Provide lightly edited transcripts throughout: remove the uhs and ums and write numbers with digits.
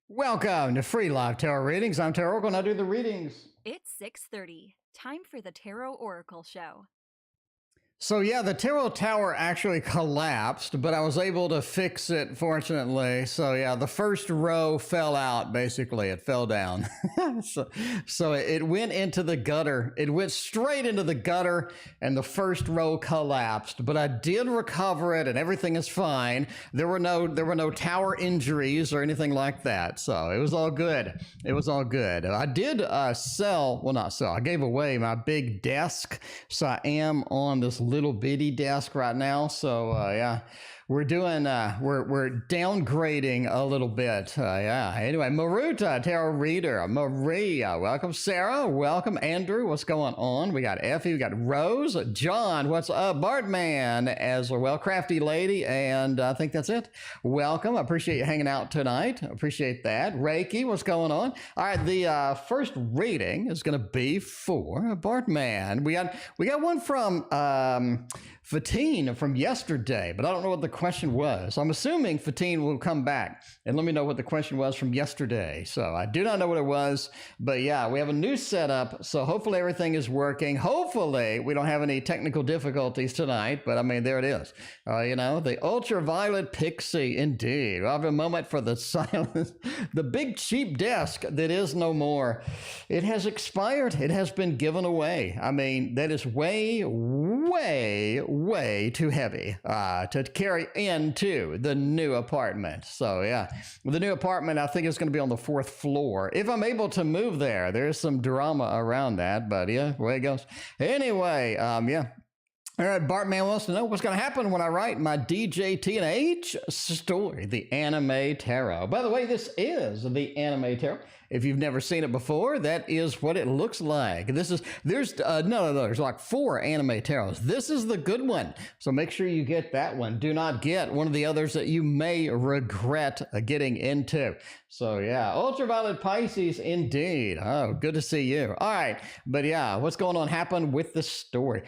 Welcome to Free Live Tarot Readings. I'm TarotOracle and I do the readings. It's 6:30. Time for the TarotOracle show. So yeah, the tarot tower actually collapsed, but I was able to fix it, fortunately. So yeah, the first row fell out, basically. It fell down. so it went into the gutter. It went straight into the gutter, and the first row collapsed. But I did recover it, and everything is fine. There were no tower injuries or anything like that. So it was all good. It was all good. I did I gave away my big desk. So I am on this little bitty desk right now. So yeah, we're doing we're downgrading a little bit. Yeah, anyway, Maruta, tarot reader. Maria, welcome. Sarah, welcome. Andrew, what's going on? We got Effie, we got Rose. John, what's up? Bartman as well. Crafty lady, and I think that's it. Welcome. I appreciate you hanging out tonight. Appreciate that. Reiki, what's going on? All right, the first reading is going to be for Bartman. We got one from Fatine from yesterday, but I don't know what the question was. I'm assuming Fatine will come back and let me know what the question was from yesterday. So I do not know what it was, but yeah, we have a new setup. So hopefully everything is working. Hopefully we don't have any technical difficulties tonight, but I mean, there it is. You know, the ultraviolet pixie, indeed. We'll have a moment for the silence. The big cheap desk that is no more. It has expired. It has been given away. I mean, that is way too heavy to carry into the new apartment. So yeah, the new apartment, I think is going to be on the 4th floor. If I'm able to move there, there's some drama around that, but yeah, way it goes. Anyway, yeah. All right, Bartman wants to know what's going to happen when I write my DJ T&H story, the anime tarot. By the way, this is the anime tarot. If you've never seen it before, that is what it looks like. There's like 4 anime tarots. This is the good one. So make sure you get that one. Do not get one of the others that you may regret getting into. So yeah, ultraviolet Pisces indeed. Oh, good to see you. All right, but yeah, what's going on happen with the story?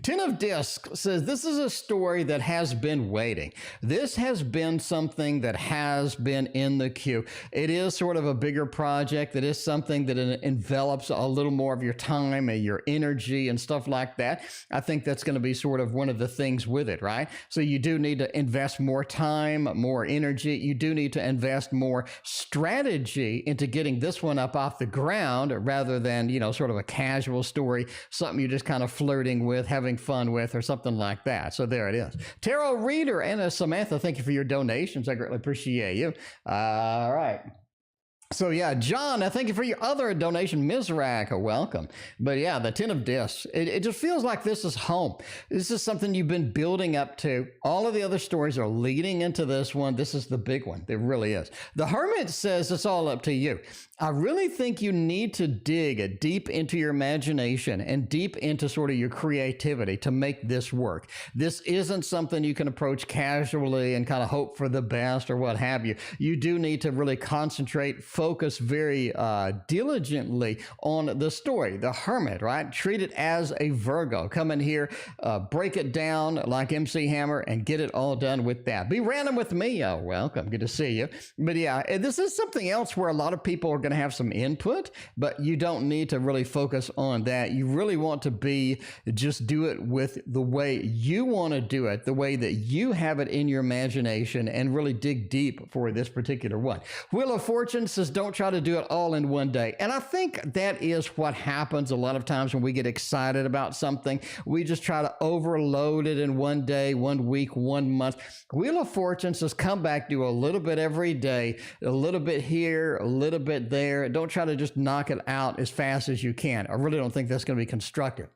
10 of Discs says this is a story that has been waiting. This has been something that has been in the queue. It is sort of a bigger project. That is something that envelops a little more of your time and your energy and stuff like that. I think that's going to be sort of one of the things with it, right? So you do need to invest more time, more energy. You do need to invest more strategy into getting this one up off the ground rather than, you know, sort of a casual story, something you're just kind of flirting with, having fun with, or something like that. So there it is. Tarot reader and Samantha, thank you for your donations. I greatly appreciate you. All right. So yeah, John, I thank you for your other donation. Ms. Rack, welcome. But yeah, the 10 of discs, it just feels like this is home. This is something you've been building up to. All of the other stories are leading into this one. This is the big one. It really is. The Hermit says it's all up to you. I really think you need to dig deep into your imagination and deep into sort of your creativity to make this work. This isn't something you can approach casually and kind of hope for the best or what have you. You do need to really concentrate, focus very diligently on the story. The Hermit, right? Treat it as a Virgo. Come in here, break it down like MC Hammer and get it all done with that. Be random with me. Oh, welcome. Good to see you. But yeah, this is something else where a lot of people are going to have some input, but you don't need to really focus on that. You really want to just do it with the way you want to do it, the way that you have it in your imagination, and really dig deep for this particular one. Wheel of Fortune says, don't try to do it all in one day. And I think that is what happens a lot of times when we get excited about something. We just try to overload it in one day, 1 week, 1 month. Wheel of Fortune says, come back, do a little bit every day, a little bit here, a little bit there. Don't try to just knock it out as fast as you can. I really don't think that's going to be constructive.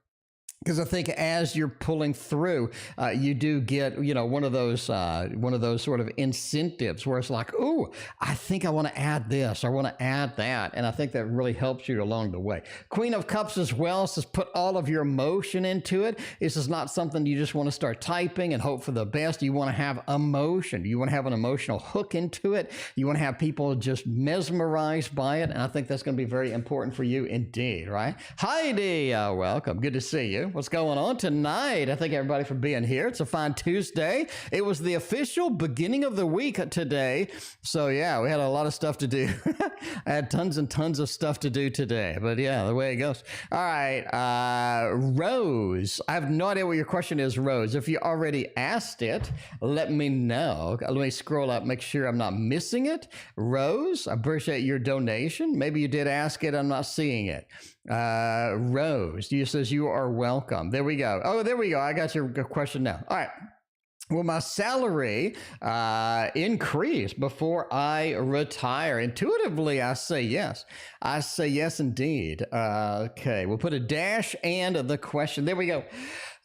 Because I think as you're pulling through, you do get, one of those sort of incentives where it's like, ooh, I think I want to add this, I want to add that. And I think that really helps you along the way. Queen of Cups as well says, put all of your emotion into it. This is not something you just want to start typing and hope for the best. You want to have emotion. You want to have an emotional hook into it. You want to have people just mesmerized by it. And I think that's going to be very important for you indeed, right? Heidi, welcome. Good to see you. What's going on tonight? I thank everybody for being here. It's a fine Tuesday. It was the official beginning of the week today. So yeah, we had a lot of stuff to do. I had tons and tons of stuff to do today, but yeah, the way it goes. All right, Rose. I have no idea what your question is, Rose. If you already asked it, let me know. Let me scroll up, make sure I'm not missing it. Rose, I appreciate your donation. Maybe you did ask it, I'm not seeing it. Rose, you says you are welcome. There we go. Oh, there we go. I got your question now. All right. Will my salary increase before I retire? Intuitively, I say yes. I say yes, indeed. Okay, we'll put a dash and the question. There we go.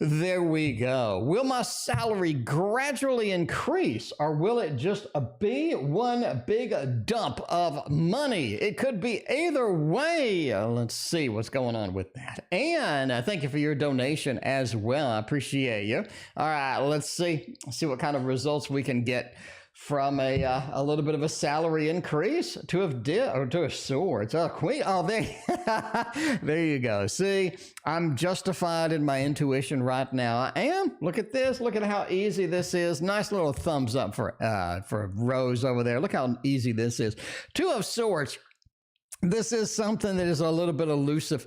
There we go. Will my salary gradually increase, or will it just be one big dump of money? It could be either way. Let's see what's going on with that. And thank you for your donation as well. I appreciate you. All right, let's see what kind of results we can get from a little bit of a salary increase to a swords. Oh, queen. Oh, there you go. See, I'm justified in my intuition right now. I am. Look at this. Look at how easy this is. Nice little thumbs up for Rose over there. Look how easy this is. Two of Swords. This is something that is a little bit elusive.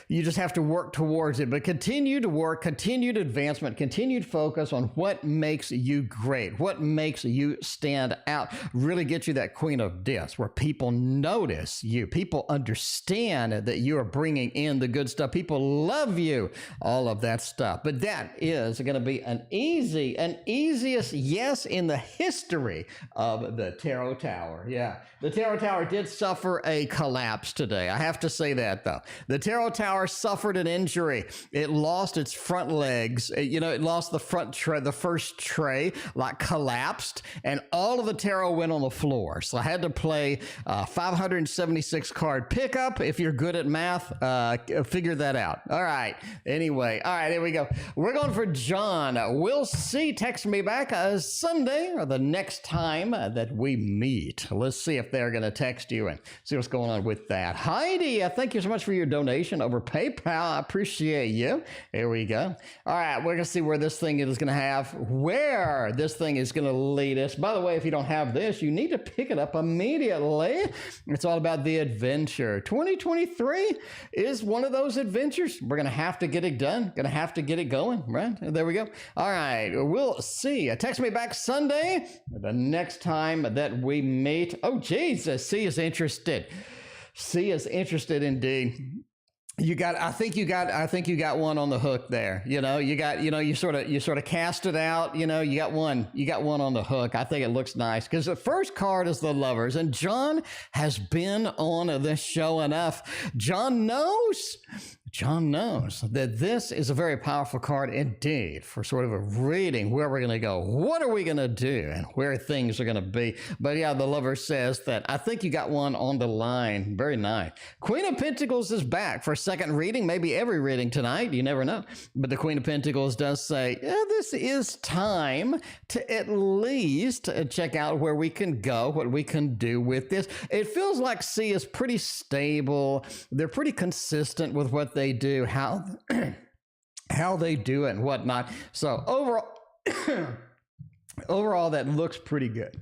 You just have to work towards it, but continue to work, continued advancement, continued focus on what makes you great, what makes you stand out. Really get you that Queen of Discs where people notice you, people understand that you are bringing in the good stuff, people love you, all of that stuff. But that is going to be an easiest yes in the history of the Tarot Tower. Yeah, the Tarot Tower did suffer a collapse today. I have to say that though. The Tarot Tower suffered an injury. It lost its front legs. It lost the front tray, the first tray, like collapsed, and all of the tarot went on the floor. So I had to play 576 card pickup. If you're good at math, figure that out. All right. Anyway, all right, here we go. We're going for John. We'll see. Text me back Sunday or the next time that we meet. Let's see if they're going to text you and see what's going on with that. Heidi, thank you so much for your donation over PayPal. I appreciate you. Here we go. All right, we're going to see where this thing is going to lead us. By the way, if you don't have this, you need to pick it up immediately. It's all about the adventure. 2023 is one of those adventures. We're going to have to get it done. Going to have to get it going, right? There we go. All right, we'll see. Text me back Sunday, the next time that we meet. Oh, Jesus, C is interested. C is interested indeed. I think you got one on the hook there. You sort of cast it out, you got one on the hook. I think it looks nice because the first card is the Lovers, and John has been on this show enough. John knows that this is a very powerful card indeed for sort of a reading where we're going to go, what are we going to do, and where things are going to be. But yeah, the Lover says that I think you got one on the line. Very nice. Queen of Pentacles is back for a second reading, maybe every reading tonight. You never know. But the Queen of Pentacles does say, yeah, this is time to at least check out where we can go, what we can do with this. It feels like C is pretty stable. They're pretty consistent with what they do, how they do it and whatnot. So overall, that looks pretty good.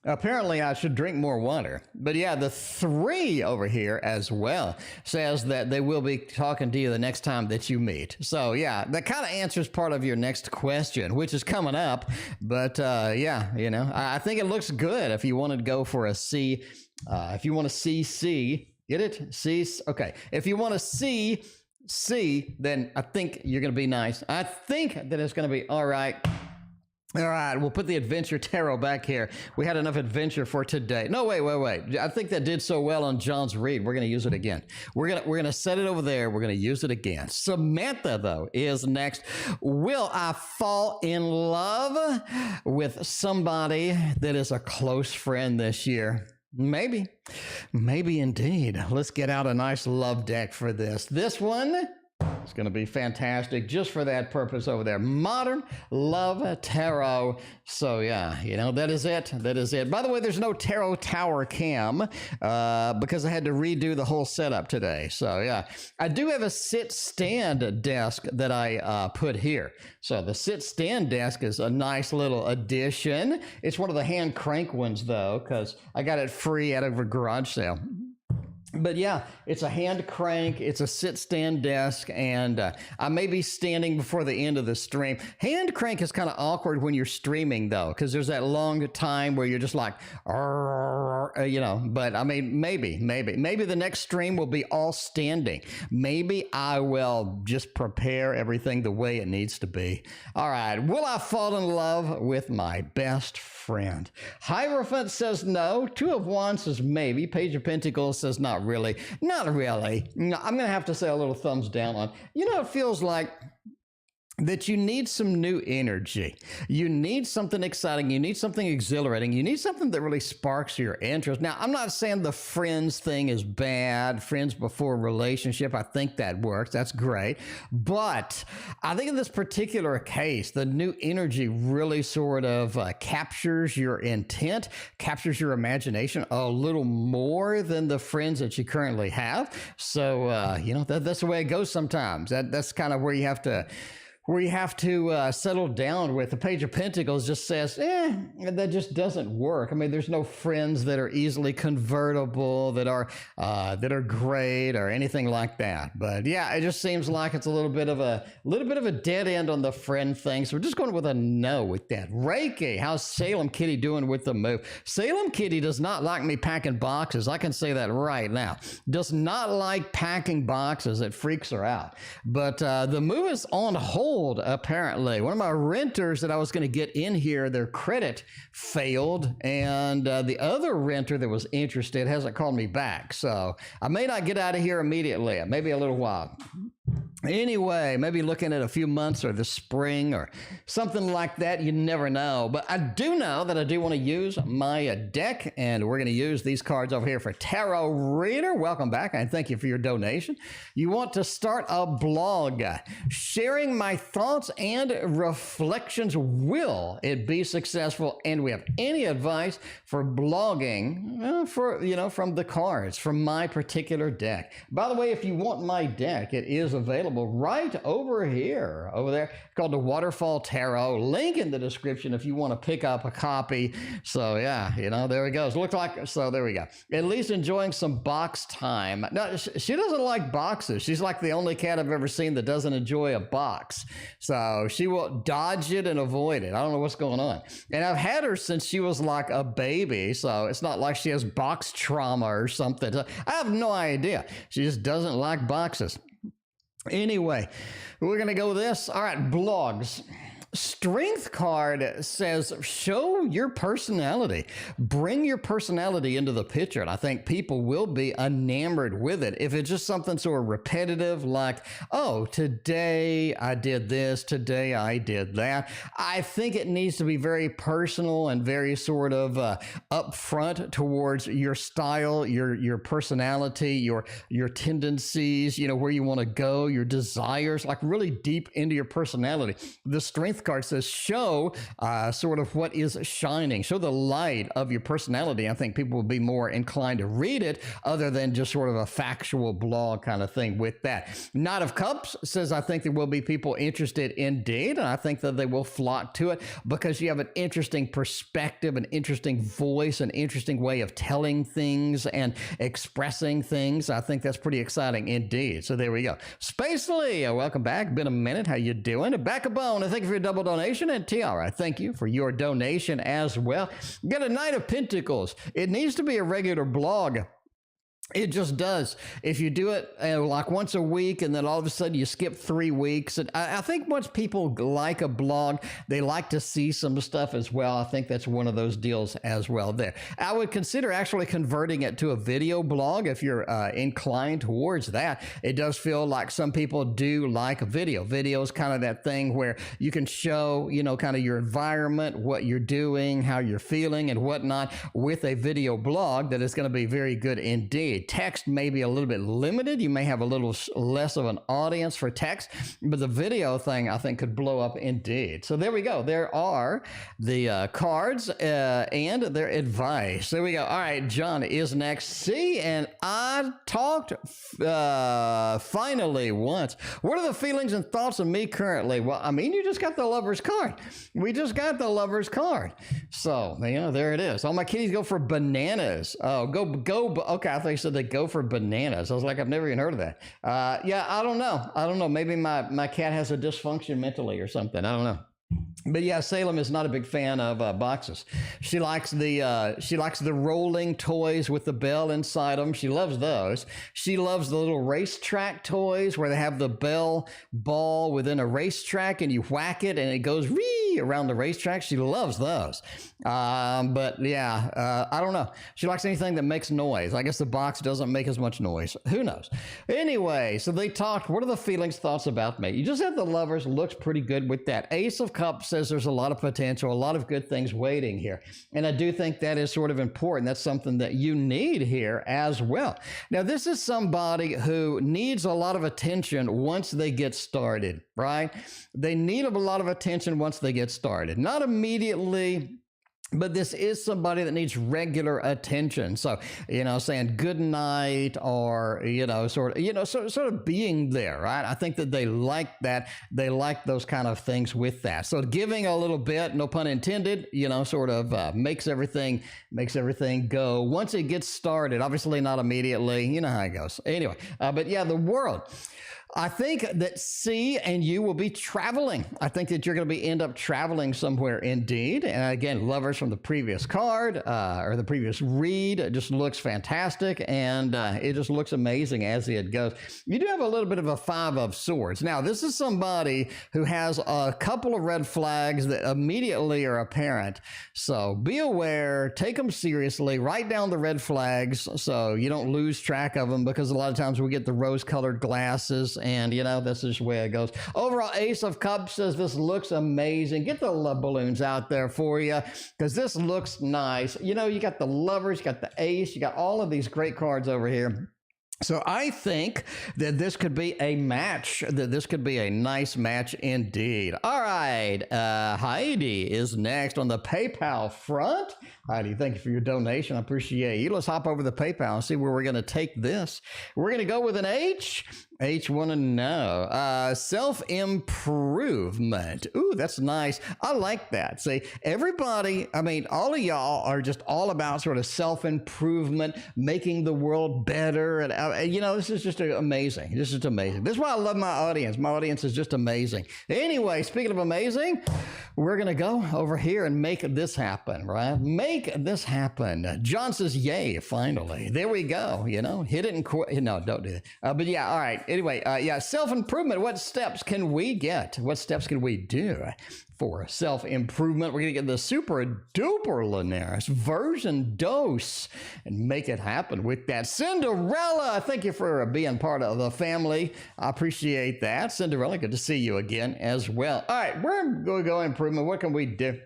Apparently, I should drink more water. But yeah, the 3 over here as well says that they will be talking to you the next time that you meet. So yeah, that kind of answers part of your next question, which is coming up. But yeah, I think it looks good if you want to go for a C. If you want to see C, get it? C, okay. If you want to see C, then I think you're going to be nice. I think that it's going to be all right. All right, we'll put the Adventure Tarot back here. We had enough adventure for today. No, wait. I think that did so well on John's read. We're going to use it again. We're going to set it over there. We're going to use it again. Samantha, though, is next. Will I fall in love with somebody that is a close friend this year? Maybe indeed. Let's get out a nice love deck for this. This one, it's going to be fantastic just for that purpose over there. Modern Love Tarot. So yeah, that is it. By the way, there's no Tarot Tower cam because I had to redo the whole setup today. So yeah, I do have a sit-stand desk that I put here. So the sit-stand desk is a nice little addition. It's one of the hand crank ones though, because I got it free out of a garage sale. But yeah, it's a hand crank, it's a sit-stand desk, and I may be standing before the end of the stream. Hand crank is kind of awkward when you're streaming, though, because there's that long time where you're just like, but I mean, maybe the next stream will be all standing. Maybe I will just prepare everything the way it needs to be. All right, will I fall in love with my best friend? Hierophant says no. 2 of Wands says maybe. Page of Pentacles says not really. No, I'm going to have to say a little thumbs down on. It feels like that you need some new energy. You need something exciting. You need something exhilarating. You need something that really sparks your interest. Now, I'm not saying the friends thing is bad. Friends before relationship, I think that works. That's great. But I think in this particular case, the new energy really sort of captures your intent, captures your imagination a little more than the friends that you currently have. So, that's the way it goes sometimes. That's kind of where you have to settle down with. The Page of Pentacles just says, that just doesn't work. I mean, there's no friends that are easily convertible, that are great or anything like that. But yeah, it just seems like it's a little bit of a dead end on the friend thing. So we're just going with a no with that. Reiki, how's Salem Kitty doing with the move? Salem Kitty does not like me packing boxes. I can say that right now. Does not like packing boxes. It freaks her out. But the move is on hold. Apparently, one of my renters that I was going to get in here, their credit failed, and the other renter that was interested hasn't called me back. So I may not get out of here immediately, maybe a little while. Anyway, maybe looking at a few months or the spring or something like that. You never know. But I do know that I do want to use my deck, and we're going to use these cards over here for Tarot Reader. Welcome back, and thank you for your donation. You want to start a blog sharing my thoughts and reflections. Will it be successful? And we have any advice for blogging from the cards from my particular deck. By the way, if you want my deck, it is available available right over here, over there. It's called the Waterfall Tarot. Link in the description if you want to pick up a copy. So yeah, you know, there it goes. Looks like, so there we go. At least enjoying some box time. No, she doesn't like boxes. She's like the only cat I've ever seen that doesn't enjoy a box. So she will dodge it and avoid it. I don't know what's going on. And I've had her since she was like a baby. So it's not like she has box trauma or something. I have no idea. She just doesn't like boxes. Anyway, we're going to go with this. All right, blogs. Strength card says, show your personality. Bring your personality into the picture. And I think people will be enamored with it. If it's just something sort of repetitive, like, oh, today I did this, today I did that. I think it needs to be very personal and very sort of upfront towards your style, your personality, your tendencies, you know, where you want to go, your desires, like really deep into your personality. The strength card says show sort of what is shining, show the light of your personality. I think people will be more inclined to read it other than just sort of a factual blog kind of thing with that. Knight of Cups says, I think there will be people interested indeed, and I think that they will flock to it because you have an interesting perspective, an interesting voice, an interesting way of telling things and expressing things. I think that's pretty exciting indeed. So there we go. Spacely, welcome back. Been a minute. How you doing? Back a bone. Thank you for your double donation. And Tiara, thank you for your donation as well. Got a Knight of Pentacles. It needs to be a regular blog. It just does. If you do it like once a week and then all of a sudden you skip 3 weeks. And I think once people like a blog, they like to see some stuff as well. I think that's one of those deals as well there. I would consider actually converting it to a video blog if you're inclined towards that. It does feel like some people do like video. Video is kind of that thing where you can show, you know, kind of your environment, what you're doing, how you're feeling and whatnot with a video blog that is going to be very good indeed. Text may be a little bit limited. You may have a little less of an audience for text, but the video thing I think could blow up indeed. So there we go. There are the cards and their advice. There we go. All right, John is next. See, and I talked finally once. What are the feelings and thoughts of me currently? Well, I mean, you just got the Lover's card. We just got the Lover's card. So, you know, there it is. All my kitties go for bananas. Oh, go. Okay, I think so. They go for bananas. I was like, I've never even heard of that. Yeah, I don't know. Maybe my cat has a dysfunction mentally or something. I don't know. But yeah, Salem is not a big fan of boxes. She likes the rolling toys with the bell inside them. She loves those. She loves the little racetrack toys where they have the bell ball within a racetrack and you whack it and it goes wee around the racetrack. She loves those. But yeah, I don't know. She likes anything that makes noise. I guess the box doesn't make as much noise. Who knows? Anyway, so they talked. What are the feelings, thoughts about me? You just have the Lovers. Looks pretty good with that. Ace of Cups says there's a lot of potential, a lot of good things waiting here. And I do think that is sort of important. That's something that you need here as well. Now, this is somebody who needs a lot of attention once they get started, right? They need a lot of attention once they get started. Not immediately, but this is somebody that needs regular attention. So, you know, saying good night or, you know, sort of being there, right? I think that they like that. They like those kind of things with that. So giving a little bit, no pun intended, you know, sort of makes everything go. Once it gets started, obviously not immediately, you know how it goes. Anyway, but yeah, the World. I think that C and you will be traveling. I think that you're going to end up traveling somewhere indeed. And again, Lovers from the previous card or the previous read, it just looks fantastic. And it just looks amazing as it goes. You do have a little bit of a Five of Swords. Now, this is somebody who has a couple of red flags that immediately are apparent. So be aware, take them seriously, write down the red flags so you don't lose track of them, because a lot of times we get the rose-colored glasses. And, you know, that's just the way it goes. Overall, Ace of Cups says this looks amazing. Get the love balloons out there for you because this looks nice. You know, you got the Lovers, you got the Ace, you got all of these great cards over here. So I think that this could be a match, that this could be a nice match indeed. All right, Heidi is next on the PayPal front. Heidi, thank you for your donation. I appreciate you. Let's hop over the PayPal and see where we're going to take this. We're going to go with an H. H want to know. Self-improvement. Ooh, that's nice. I like that. See, everybody, I mean, all of y'all are just all about sort of self-improvement, making the world better. And, you know, this is just amazing. This is amazing. This is why I love my audience. My audience is just amazing. Anyway, speaking of amazing, we're going to go over here and make this happen, right? Make this happen. John says, yay, finally. There we go. You know, hit it and quit. No, don't do that. But yeah, all right. Anyway, yeah, self-improvement. What steps can we get? What steps can we do for self-improvement? We're going to get the super duper Linares version dose and make it happen with that. Cinderella, thank you for being part of the family. I appreciate that. Cinderella, good to see you again as well. All right, we're going to go improvement. What can we do?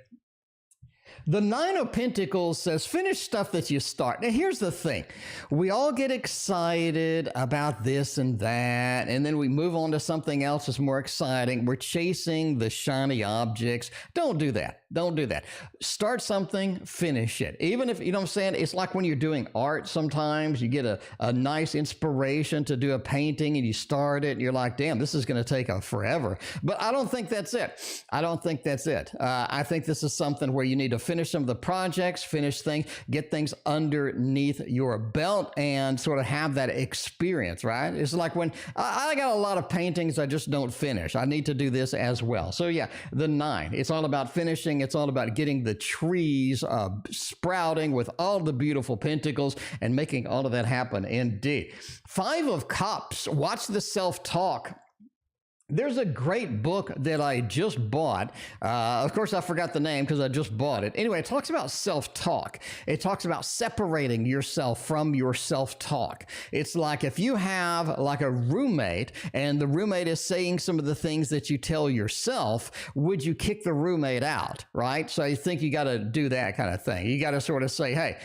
The Nine of Pentacles says, finish stuff that you start. Now, here's the thing. We all get excited about this and that, and then we move on to something else that's more exciting. We're chasing the shiny objects. Don't do that. Don't do that. Start something, finish it. Even if, you know what I'm saying, it's like when you're doing art sometimes, you get a nice inspiration to do a painting and you start it and you're like, damn, this is going to take forever. But I don't think that's it. I don't think that's it. I think this is something where you need to finish some of the projects, finish things, get things underneath your belt and sort of have that experience, right? It's like when I got a lot of paintings I just don't finish. I need to do this as well. So yeah, the 9, it's all about finishing. It's all about getting the trees sprouting with all the beautiful pentacles and making all of that happen indeed. 5 of Cups, watch the self-talk. There's a great book that I just bought. Of course, I forgot the name because I just bought it. Anyway, it talks about self-talk. It talks about separating yourself from your self-talk. It's like if you have like a roommate and the roommate is saying some of the things that you tell yourself, would you kick the roommate out, right? So I think you got to do that kind of thing. You got to sort of say, hey,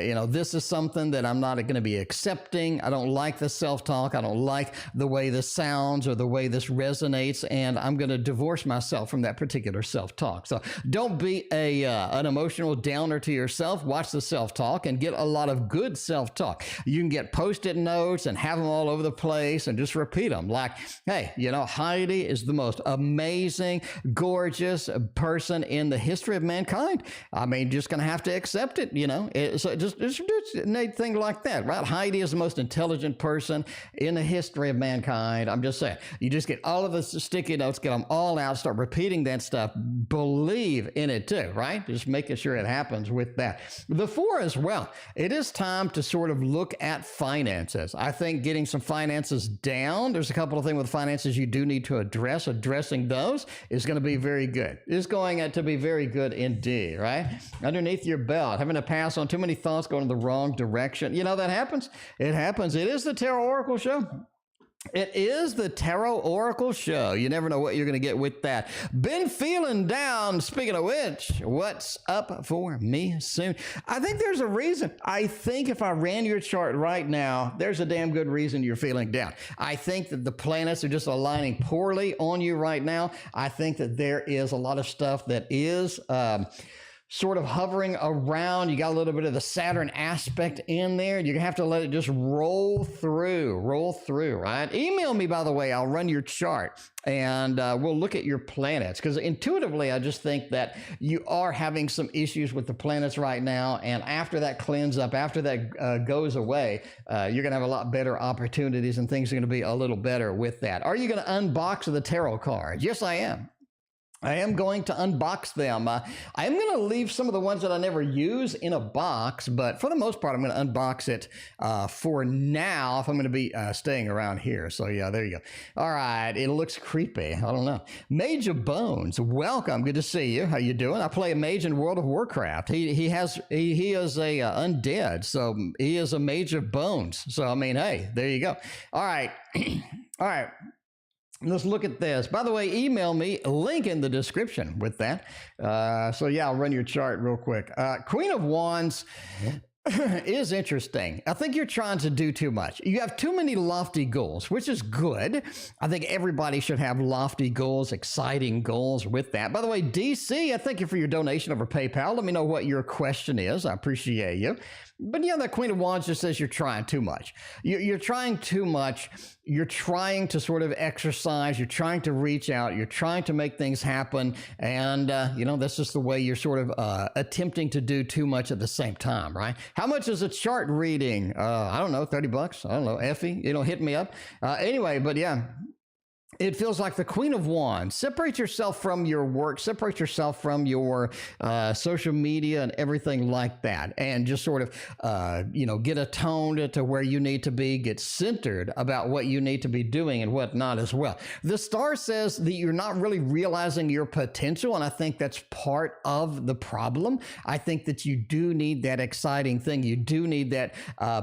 you know, this is something that I'm not going to be accepting. I don't like the self-talk. I don't like the way this sounds or the way this resonates, and I'm going to divorce myself from that particular self-talk. So don't be an emotional downer to yourself. Watch the self-talk and get a lot of good self-talk. You can get post-it notes and have them all over the place and just repeat them like, hey, you know, Heidi is the most amazing, gorgeous person in the history of mankind. I mean, just going to have to accept it, you know. So just anything like that, right? Heidi is the most intelligent person in the history of mankind. I'm just saying, you just get all of the sticky notes, get them all out, start repeating that stuff, believe in it too, right? Just making sure it happens with that. The 4 as well, it is time to sort of look at finances. I think getting some finances down, there's a couple of things with finances you do need to address. Addressing those is going to be very good. It's going to be very good indeed, right? Underneath your belt, having to pass on too many thoughts going in the wrong direction. You know, that happens. It happens. It is the Tarot Oracle Show. It is the Tarot Oracle Show. You never know what you're going to get with that. Been feeling down. Speaking of which, what's up for me soon? I think there's a reason. I think if I ran your chart right now, there's a damn good reason you're feeling down. I think that the planets are just aligning poorly on you right now. I think that there is a lot of stuff that is sort of hovering around. You got a little bit of the Saturn aspect in there. You're gonna have to let it just roll through, right? Email me, by the way. I'll run your chart and we'll look at your planets, because intuitively I just think that you are having some issues with the planets right now, and after that cleanse up, after that goes away, you're gonna have a lot better opportunities and things are gonna be a little better with that. Are you gonna unbox the tarot cards? Yes, I am. I am going to unbox them. I am going to leave some of the ones that I never use in a box, but for the most part, I'm going to unbox it for now if I'm going to be staying around here. So yeah, there you go. All right, it looks creepy. I don't know. Mage of Bones, welcome. Good to see you. How you doing? I play a mage in World of Warcraft. He is a undead, so he is a Mage of Bones. So I mean, hey, there you go. All right, all right. Let's look at this. By the way, email me, link in the description with that. So yeah, I'll run your chart real quick. Queen of Wands. is interesting. I think you're trying to do too much. You have too many lofty goals, which is good. I think everybody should have lofty goals, exciting goals with that. By the way, DC, I thank you for your donation over PayPal. Let me know what your question is. I appreciate you. But yeah, the Queen of Wands just says you're trying too much. You're trying too much. You're trying to sort of exercise. You're trying to reach out. You're trying to make things happen. And, that's just the way you're sort of attempting to do too much at the same time, right? How much is a chart reading? I don't know, $30. I don't know, Effie, hit me up. Anyway, but yeah. It feels like the Queen of Wands. Separate yourself from your work, separate yourself from your social media and everything like that, and just sort of, get attuned to where you need to be, get centered about what you need to be doing and whatnot as well. The star says that you're not really realizing your potential, and I think that's part of the problem. I think that you do need that exciting thing. You do need that,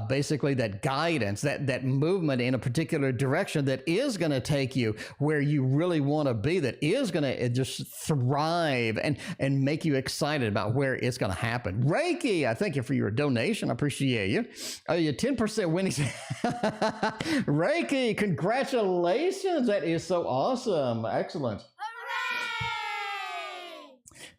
basically that guidance, that movement in a particular direction that is going to take you where you really want to be, that is going to just thrive and make you excited about where it's going to happen. Reiki, I thank you for your donation. I appreciate you. Oh, you're 10% winning. Reiki, congratulations. That is so awesome. Excellent.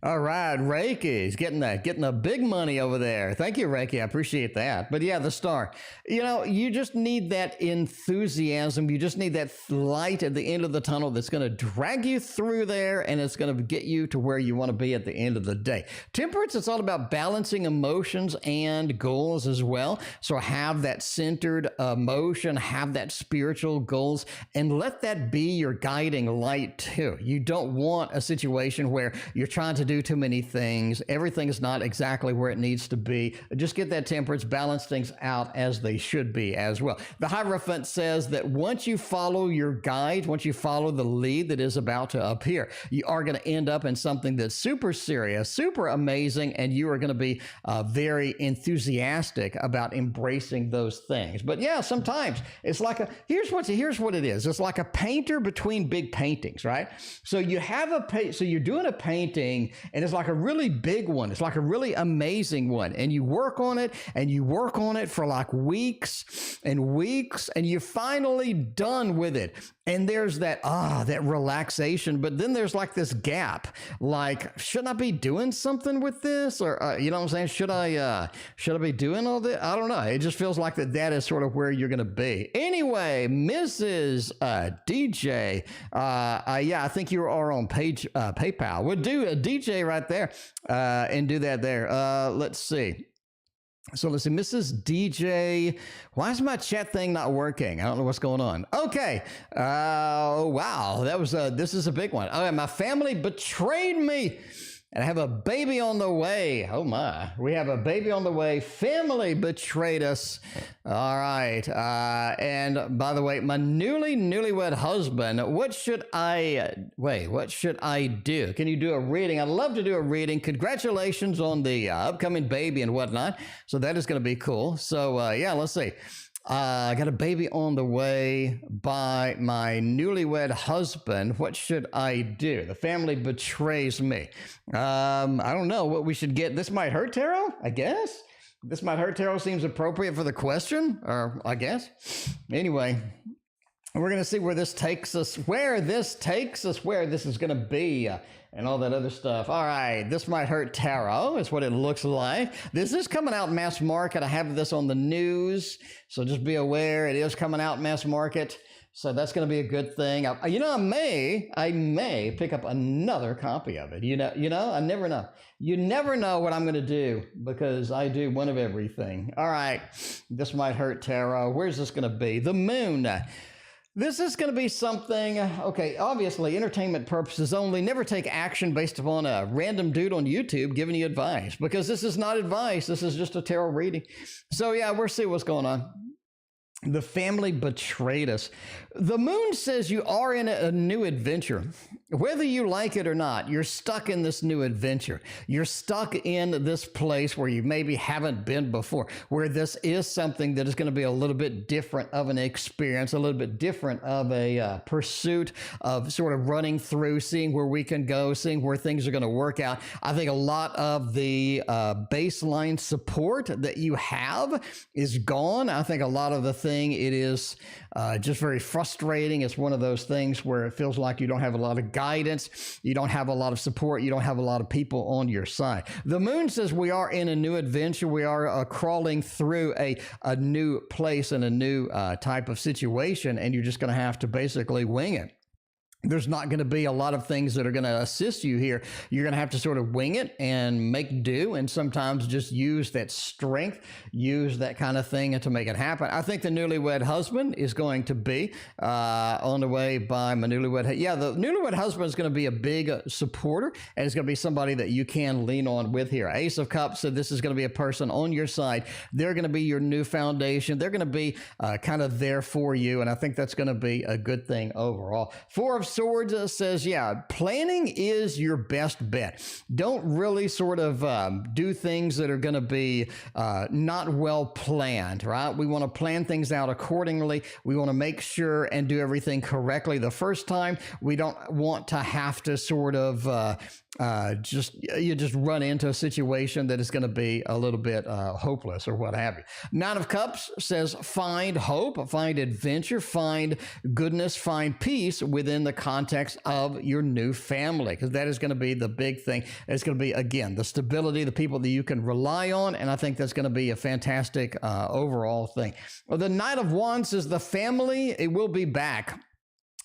All right, Reiki's getting a big money over there. Thank you, Reiki. I appreciate that. But yeah, the star. You just need that enthusiasm. You just need that light at the end of the tunnel that's going to drag you through there, and it's going to get you to where you want to be at the end of the day. Temperance, it's all about balancing emotions and goals as well. So have that centered emotion, have that spiritual goals, and let that be your guiding light too. You don't want a situation where you're trying to do too many things. Everything is not exactly where it needs to be. Just get that temperance, balance things out as they should be as well. The Hierophant says that once you follow your guide, once you follow the lead that is about to appear, you are going to end up in something that's super serious, super amazing, and you are going to be very enthusiastic about embracing those things. But yeah, sometimes it's like here's what it is. It's like a painter between big paintings, right? So you have so you're doing a painting, and it's like a really big one. It's like a really amazing one. And you work on it and you work on it for like weeks and weeks, and you're finally done with it. And there's that relaxation. But then there's like this gap. Like, shouldn't I be doing something with this? Or, you know what I'm saying? Should I be doing all this? I don't know. It just feels like that is sort of where you're going to be. Anyway, Mrs. DJ, I think you are on PayPal. We'll do a DJ right there and do that there. Let's see. So let's see, Mrs. DJ. Why is my chat thing not working? I don't know what's going on. Okay. Wow. This is a big one. Oh, my family betrayed me. And I have a baby on the way. Oh my, we have a baby on the way. Family betrayed us. All right. And by the way, my newlywed husband, what should I do? Can you do a reading? I'd love to do a reading. Congratulations on the upcoming baby and whatnot. So that is going to be cool. So yeah, let's see. I got a baby on the way by my newlywed husband. What should I do? The family betrays me. I don't know what we should get. This might hurt tarot, I guess. This might hurt tarot seems appropriate for the question, or I guess. Anyway, we're going to see where this takes us, where this is going to be. And all that other stuff. All right, this might hurt tarot is what it looks like. This is coming out mass market. I have this on the news, so just be aware it is coming out mass market. So that's going to be a good thing. I may pick up another copy of it. I never know. You never know what I'm going to do because I do one of everything. All right, this might hurt tarot. Where's this going to be? The moon. This is going to be something, okay, obviously entertainment purposes only. Never take action based upon a random dude on YouTube giving you advice, because this is not advice. This is just a tarot reading. So yeah, we'll see what's going on. The family betrayed us. The moon says you are in a new adventure. Whether you like it or not, you're stuck in this new adventure. You're stuck in this place where you maybe haven't been before, where this is something that is going to be a little bit different of an experience, a little bit different of a pursuit of sort of running through, seeing where we can go, seeing where things are going to work out. I think a lot of the baseline support that you have is gone. I think a lot of the it is just very frustrating. It's one of those things where it feels like you don't have a lot of guidance, you don't have a lot of support, you don't have a lot of people on your side. The moon says we are in a new adventure. We are crawling through a new place and a new type of situation, and you're just going to have to basically wing it. There's not going to be a lot of things that are going to assist you here. You're going to have to sort of wing it and make do, and sometimes just use that strength, use that kind of thing to make it happen. I think the newlywed husband is going to be on the way by my newlywed. Yeah, the newlywed husband is going to be a big supporter, and it's going to be somebody that you can lean on with here. Ace of Cups said this is going to be a person on your side. They're going to be your new foundation. They're going to be kind of there for you, and I think that's going to be a good thing overall. Four of Swords says, yeah, planning is your best bet. Don't really sort of do things that are going to be not well planned, right? We want to plan things out accordingly. We want to make sure and do everything correctly the first time. We don't want to have to sort of you just run into a situation that is going to be a little bit hopeless or what have you. Nine of Cups says find hope, find adventure, find goodness, find peace within the context of your new family, because that is going to be the big thing. It's going to be, again, the stability, the people that you can rely on, and I think that's going to be a fantastic overall thing. Well, the Knight of Wands says the family, it will be back.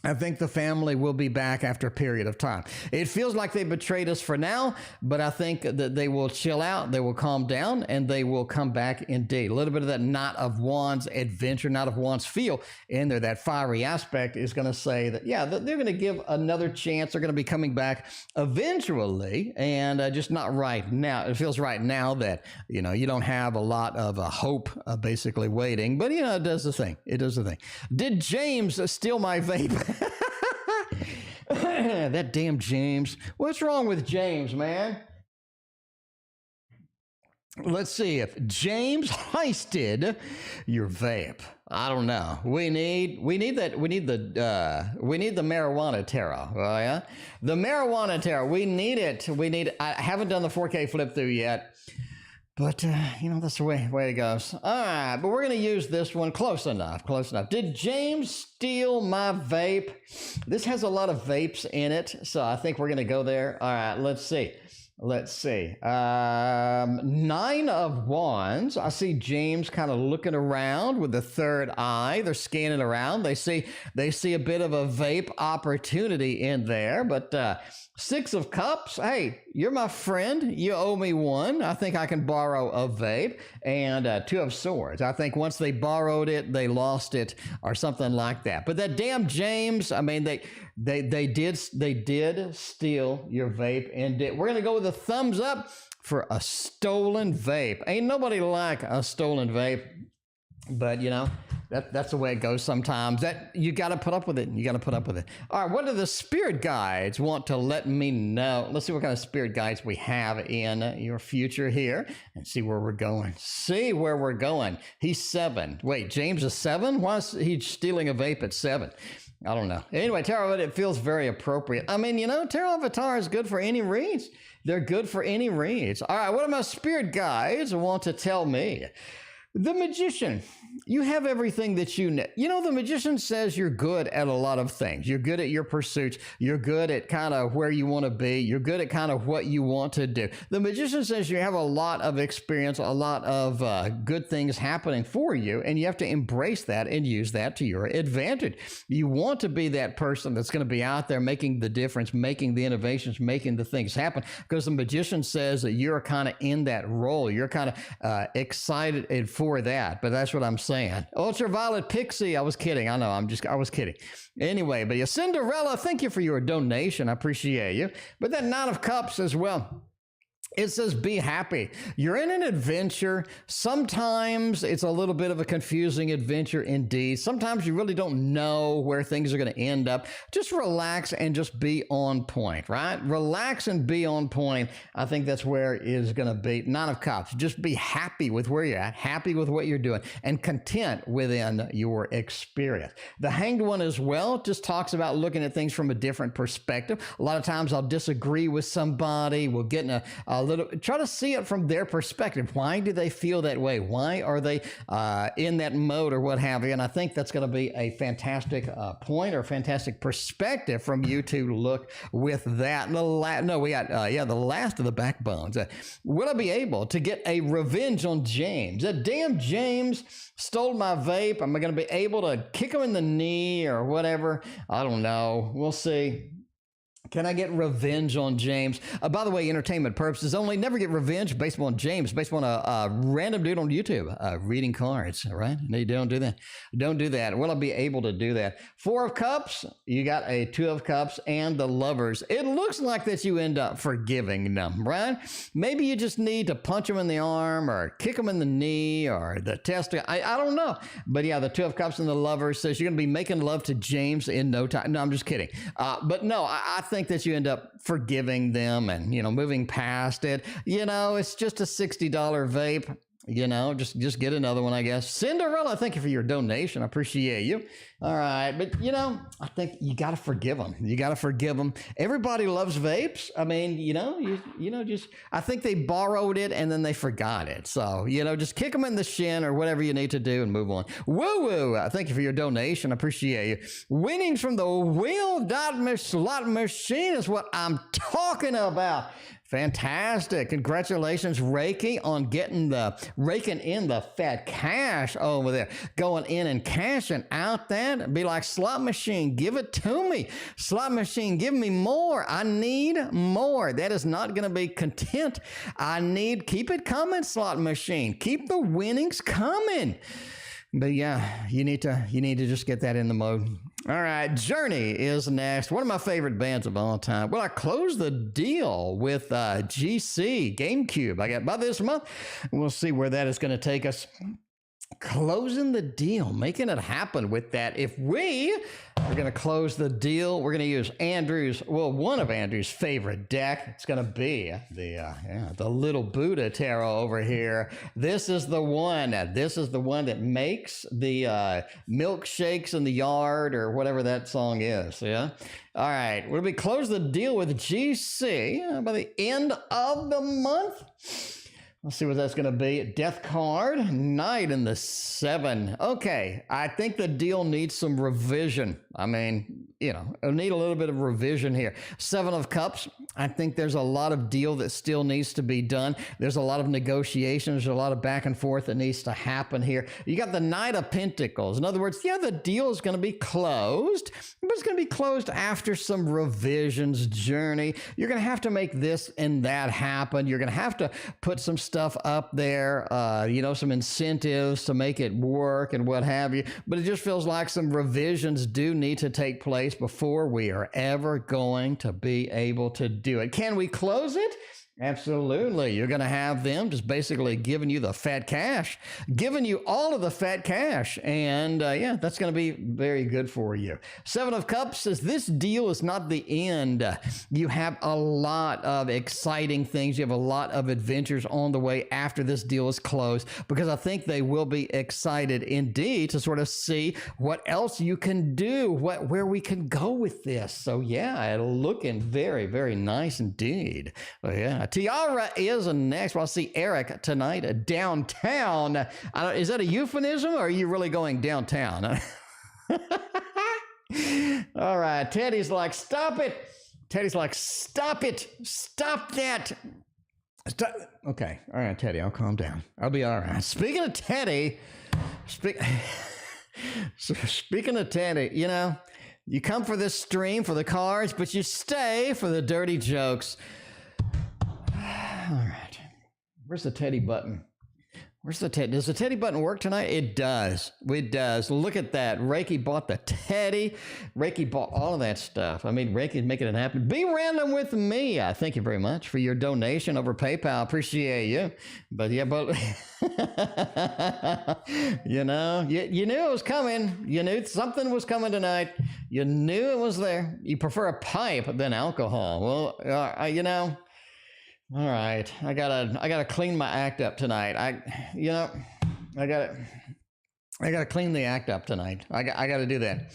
I think the family will be back after a period of time. It feels like they betrayed us for now, but I think that they will chill out, they will calm down, and they will come back indeed. A little bit of that Knight of Wands adventure, Knight of Wands feel in there. That fiery aspect is going to say that, yeah, they're going to give another chance. They're going to be coming back eventually, and just not right now. It feels right now that, you know, you don't have a lot of hope basically waiting, but, you know, it does the thing. It does the thing. Did James steal my vape? That damn James. What's wrong with James, man? Let's see if James heisted your vape. I don't know. We need the marijuana tarot. Oh yeah, the marijuana tarot. We need it. I haven't done the 4K flip through yet. But, you know, that's the way it goes. All right, but we're going to use this one. Close enough. Did James steal my vape? This has a lot of vapes in it, so I think we're going to go there. All right, let's see. Nine of Wands. I see James kind of looking around with the third eye. They're scanning around. They see a bit of a vape opportunity in there, but Six of Cups, hey, you're my friend. You owe me one. I think I can borrow a vape. And Two of Swords. I think once they borrowed it, they lost it or something like that. But that damn James, I mean, they did steal your vape. And we're going to go with a thumbs up for a stolen vape. Ain't nobody like a stolen vape. But, you know, that's the way it goes sometimes. That you got to put up with it. All right, what do the spirit guides want to let me know? Let's see what kind of spirit guides we have in your future here and see where we're going. He's 7. Wait, James is 7? Why is he stealing a vape at 7? I don't know. Anyway, tarot, it feels very appropriate. I mean, you know, tarot avatar is good for any reads. They're good for any reads. All right, what do my spirit guides want to tell me? The Magician, you have everything that you need. You know, the Magician says you're good at a lot of things. You're good at your pursuits. You're good at kind of where you want to be. You're good at kind of what you want to do. The Magician says you have a lot of experience, a lot of good things happening for you, and you have to embrace that and use that to your advantage. You want to be that person that's going to be out there making the difference, making the innovations, making the things happen, because the Magician says that you're kind of in that role. You're kind of excited for that, but that's what I'm saying. Ultraviolet Pixie, I was kidding. I know, I was kidding. Anyway, but yeah, Cinderella, thank you for your donation. I appreciate you. But that Nine of Cups as well. It says, be happy. You're in an adventure. Sometimes it's a little bit of a confusing adventure indeed. Sometimes you really don't know where things are going to end up. Just relax and just be on point, right? Relax and be on point. I think that's where it is going to be. Nine of Cups. Just be happy with where you're at, happy with what you're doing, and content within your experience. The Hanged One as well just talks about looking at things from a different perspective. A lot of times I'll disagree with somebody. We'll get in a little, try to see it from their perspective. Why do they feel that way? Why are they in that mode or what have you? And I think that's going to be a fantastic point or fantastic perspective from you to look with that. We got the last of the backbones. Will I be able to get a revenge on James? That damn James stole my vape. Am I going to be able to kick him in the knee or whatever? I don't know. We'll see. Can I get revenge on James? By the way, entertainment purposes only. Never get revenge based on James, based on a random dude on YouTube reading cards, all right? No, you don't do that. Don't do that. Will I be able to do that? Four of Cups, you got a Two of Cups, and the Lovers. It looks like that you end up forgiving them, right? Maybe you just need to punch them in the arm or kick them in the knee or the testicle. I don't know. But yeah, the Two of Cups and the Lovers says you're going to be making love to James in no time. No, I'm just kidding. But no, I think that you end up forgiving them and, moving past it. It's just a $60 vape. Just get another one, I guess. Cinderella, thank you for your donation. I appreciate you. All right. But, I think you got to forgive them. You got to forgive them. Everybody loves vapes. I mean, I think they borrowed it and then they forgot it. So, just kick them in the shin or whatever you need to do and move on. Woo-woo. Thank you for your donation. I appreciate you. Winnings from the wheel slot machine is what I'm talking about. Fantastic. Congratulations, Reiki, on raking in the fat cash over there. Going in and cashing out that. Be like, slot machine, give it to me. Slot machine, give me more. I need more. That is not going to be content. Keep it coming, slot machine. Keep the winnings coming. But yeah, you need to just get that in the mode. All right, Journey is next. One of my favorite bands of all time. Well, I closed the deal with GC GameCube. I got by this month. We'll see where that is going to take us. Closing the deal, making it happen with that. If we are going to close the deal, we're going to use one of Andrew's favorite deck. It's going to be the Little Buddha Tarot over here. This is the one. This is the one that makes the milkshakes in the yard or whatever that song is. Yeah. All right. We'll be close the deal with GC by the end of the month. Let's see what that's going to be. Death card, Knight in the 7. Okay, I think the deal needs some revision. I mean, it'll need a little bit of revision here. 7 of Cups, I think there's a lot of deal that still needs to be done. There's a lot of negotiations, there's a lot of back and forth that needs to happen here. You got the Knight of Pentacles. In other words, the deal is going to be closed, but it's going to be closed after some revisions, Journey. You're going to have to make this and that happen. You're going to have to put some stuff up there, some incentives to make it work and what have you. But it just feels like some revisions do need to take place before we are ever going to be able to do it. Can we close it? Absolutely. You're going to have them just basically giving you the fat cash, giving you all of the fat cash. And that's going to be very good for you. 7 of Cups says this deal is not the end. You have a lot of exciting things. You have a lot of adventures on the way after this deal is closed, because I think they will be excited indeed to sort of see what else you can do, where we can go with this. So yeah, it'll looking very, very nice indeed. Yeah. Tiara is next. Well, I'll see Erik tonight downtown. Is that a euphemism, or are you really going downtown? All right. Teddy's like, stop it. Teddy's like, stop it. Stop that. Stop. Okay. All right, Teddy, I'll calm down. I'll be all right. Speaking of Teddy, speaking of Teddy, you come for this stream for the cards, but you stay for the dirty jokes. All right. Where's the Teddy button? Where's the teddy? Does the teddy button work tonight? It does. It does. Look at that. Reiki bought the teddy. Reiki bought all of that stuff. I mean, Reiki's making it happen. Be random with me. Thank you very much for your donation over PayPal. Appreciate you. But yeah, but you know, you knew it was coming. You knew something was coming tonight. You knew it was there. You prefer a pipe than alcohol. Well, you know. All right, I gotta clean my act up tonight. I gotta clean the act up tonight. I gotta do that.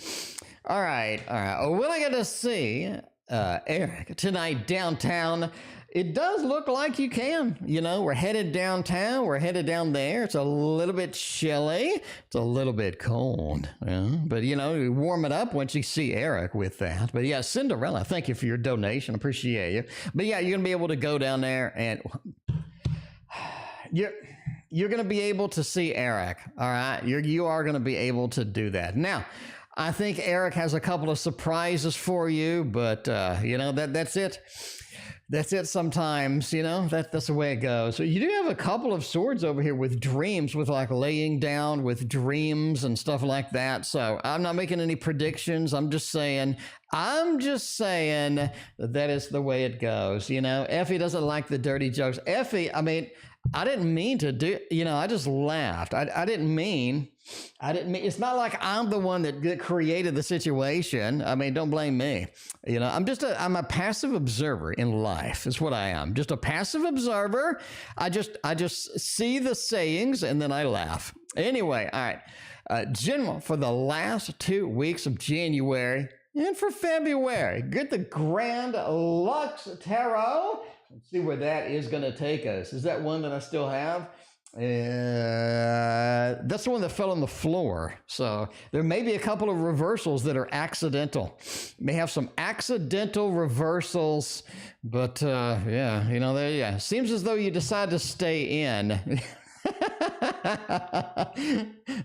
All right. Well, I got to see Erik tonight downtown. It does look like you can. You know, we're headed downtown. We're headed down there. It's a little bit chilly. It's a little bit cold. But, you know, you warm it up once you see Erik with that. But, yeah, Cinderella, thank you for your donation. Appreciate you. But, yeah, you're going to be able to go down there and you're going to be able to see Erik. All right? You are going to be able to do that. Now, I think Erik has a couple of surprises for you, but, you know, that's it. That's it sometimes, you know, that's the way it goes. So you do have a couple of swords over here with dreams, with like laying down with dreams and stuff like that. So I'm not making any predictions. I'm just saying that is the way it goes. You know, Effie doesn't like the dirty jokes. Effie, I mean, I didn't mean to do, you know, I just laughed. I didn't mean, it's not like I'm the one that created the situation. I mean, don't blame me. You know, I'm a passive observer in life is what I am. Just a passive observer. I just see the sayings and then I laugh. Anyway, all right. General for the last 2 weeks of January and for February, get the Grand Luxe Tarot. Let's see where that is going to take us. Is that one that I still have? That's the one that fell on the floor. So there may be a couple of reversals that are accidental. May have some accidental reversals, but yeah, you know, yeah. Seems as though you decide to stay in.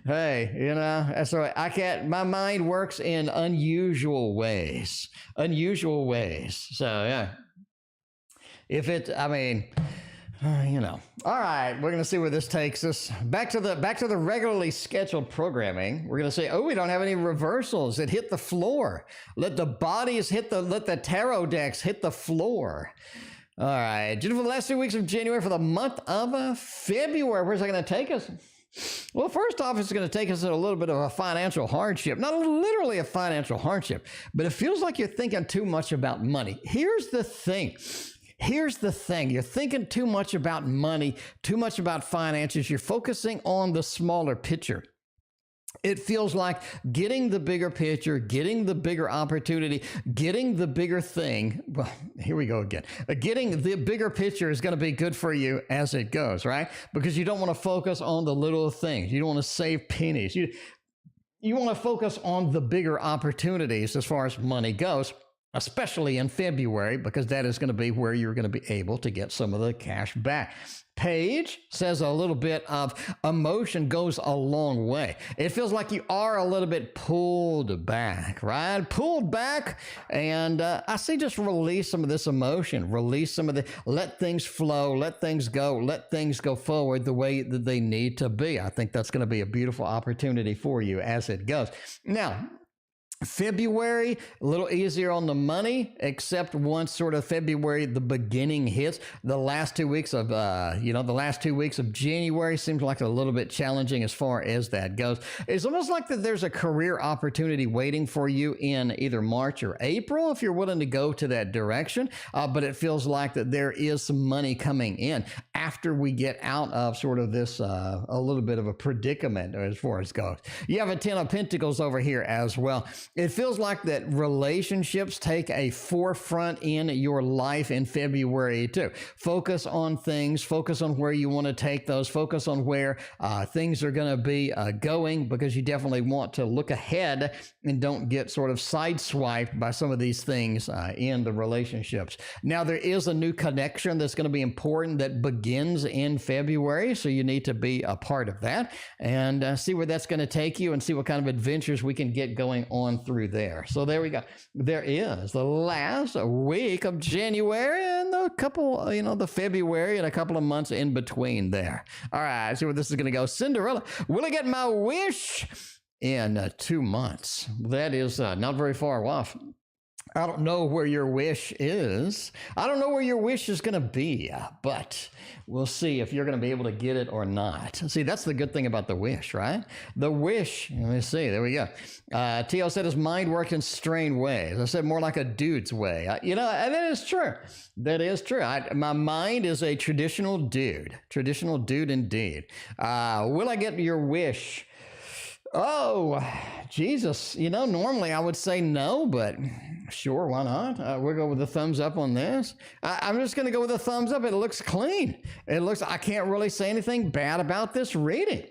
Hey, you know, that's all right. My mind works in unusual ways. So yeah. You know. All right, we're going to see where this takes us. Back to the regularly scheduled programming. We're going to say, oh, we don't have any reversals. It hit the floor. Let the tarot decks hit the floor. All right, for the last 2 weeks of January for the month of February. Where's that going to take us? Well, first off, it's going to take us at a little bit of a financial hardship. Not literally a financial hardship, but it feels like you're thinking too much about money. Here's the thing. You're thinking too much about money, too much about finances. You're focusing on the smaller picture. It feels like getting the bigger picture, getting the bigger opportunity, getting the bigger thing. Well, here we go again. Getting the bigger picture is going to be good for you as it goes, right? Because you don't want to focus on the little things. You don't want to save pennies. You want to focus on the bigger opportunities as far as money goes, especially in February, because that is going to be where you're going to be able to get some of the cash back. Paige says a little bit of emotion goes a long way. It feels like you are a little bit pulled back, right? Pulled back. And I say just release some of this emotion, let things flow, let things go forward the way that they need to be. I think that's going to be a beautiful opportunity for you as it goes. Now, February, a little easier on the money, except once sort of February, the beginning hits. The last 2 weeks of, January seems like a little bit challenging as far as that goes. It's almost like that there's a career opportunity waiting for you in either March or April if you're willing to go to that direction. But it feels like that there is some money coming in after we get out of sort of this, a little bit of a predicament as far as goes. You have a 10 of Pentacles over here as well. It feels like that relationships take a forefront in your life in February too. Focus on things, focus on where you want to take those, focus on where things are going to be going, because you definitely want to look ahead and don't get sort of sideswiped by some of these things in the relationships. Now, there is a new connection that's going to be important that begins in February, so you need to be a part of that and see where that's going to take you and see what kind of adventures we can get going on on through there. So there we go. There is the last week of January and a couple, the February and a couple of months in between there. All right, see where this is going to go. Cinderella, will I get my wish in 2 months? That is not very far off. I don't know where your wish is. I don't know where your wish is going to be, but we'll see if you're going to be able to get it or not. See, that's the good thing about the wish, right? The wish, let me see, there we go. T.O. said his mind worked in strange ways. I said more like a dude's way. And that is true. That is true. My mind is a traditional dude indeed. Will I get your wish? Oh, Jesus. Normally I would say no, but sure, why not? We'll go with the thumbs up on this. I'm just going to go with a thumbs up. It looks clean. I can't really say anything bad about this reading.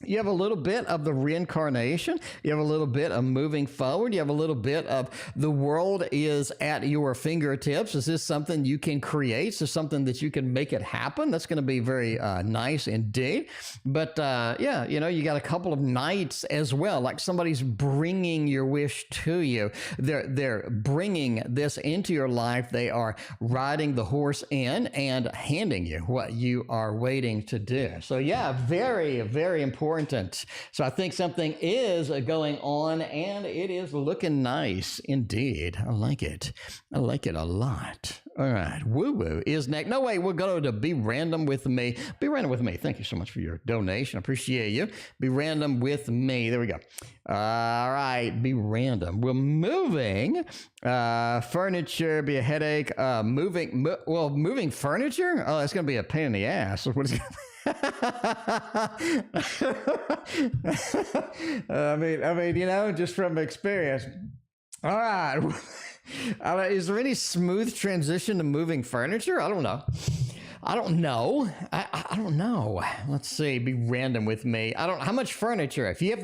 You have a little bit of the reincarnation. You have a little bit of moving forward. You have a little bit of the world is at your fingertips. Is this something you can create? Is this something that you can make it happen? That's going to be very nice indeed. But you got a couple of nights as well, like somebody's bringing your wish to you. They're bringing this into your life. They are riding the horse in and handing you what you are waiting to do. So yeah, very, very important. So I think something is going on and it is looking nice indeed. I like it. I like it a lot. All right. Woo Woo is next. No, wait, we'll go to Be Random with Me. Be Random with Me. Thank you so much for your donation. I appreciate you. Be Random with Me. There we go. All right. Be Random. We're moving furniture, be a headache. Moving furniture? Oh, that's going to be a pain in the ass. What is it? I mean, just from experience. All right. Is there any smooth transition to moving furniture? I don't know. I don't know. Let's see. Be random with me. How much furniture? If you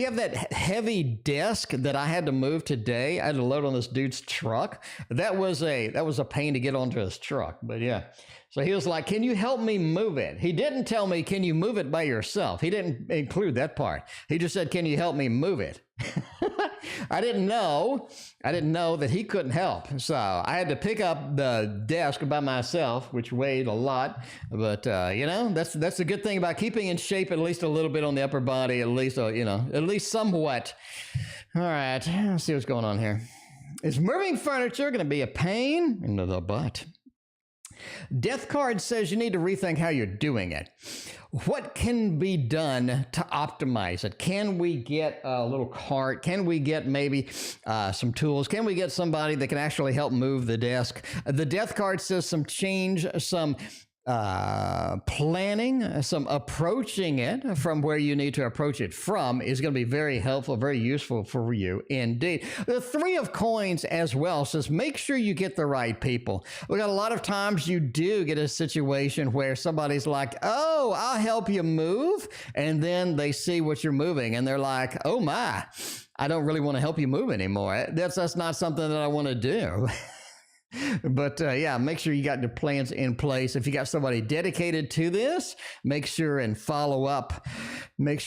have that heavy desk that I had to move today, I had to load on this dude's truck. That was a pain to get onto his truck. But yeah. So he was like, can you help me move it? He didn't tell me, can you move it by yourself? He didn't include that part. He just said, can you help me move it? I didn't know that he couldn't help. So I had to pick up the desk by myself, which weighed a lot. But, that's the good thing about keeping in shape, at least a little bit on the upper body, at least somewhat. All right, let's see what's going on here. Is moving furniture going to be a pain in the butt? Death card says you need to rethink how you're doing it. What can be done to optimize it? Can we get a little cart? Can we get maybe some tools? Can we get somebody that can actually help move the desk? The death card says some change, some planning, some approaching it from where you need to approach it from is going to be very helpful, very useful for you indeed. The Three of Coins as well says make sure you get the right people. We got a lot of times you do get a situation where somebody's like, oh, I'll help you move. And then they see what you're moving and they're like, oh my, I don't really want to help you move anymore. That's not something that I want to do. But make sure you got your plans in place. If you got somebody dedicated to this, make sure and follow up with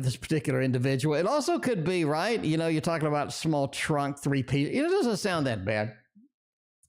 this particular individual. It also could be, right? You're talking about small trunk, 3-piece. It doesn't sound that bad.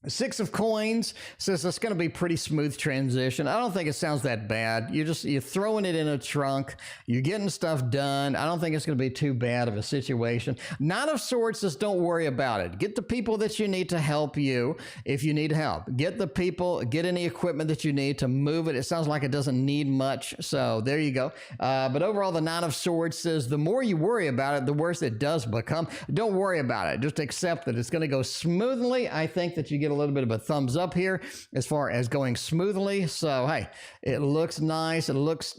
Six of Coins says it's going to be pretty smooth transition. I don't think it sounds that bad. You're throwing it in a trunk. You're getting stuff done. I don't think it's going to be too bad of a situation. Nine of Swords says don't worry about it. Get the people that you need to help you if you need help. Get the people, get any equipment that you need to move it. It sounds like it doesn't need much. So there you go. But overall, the Nine of Swords says the more you worry about it, the worse it does become. Don't worry about it. Just accept that it's going to go smoothly. I think that you get a little bit of a thumbs up here as far as going smoothly. So hey, it looks nice. It looks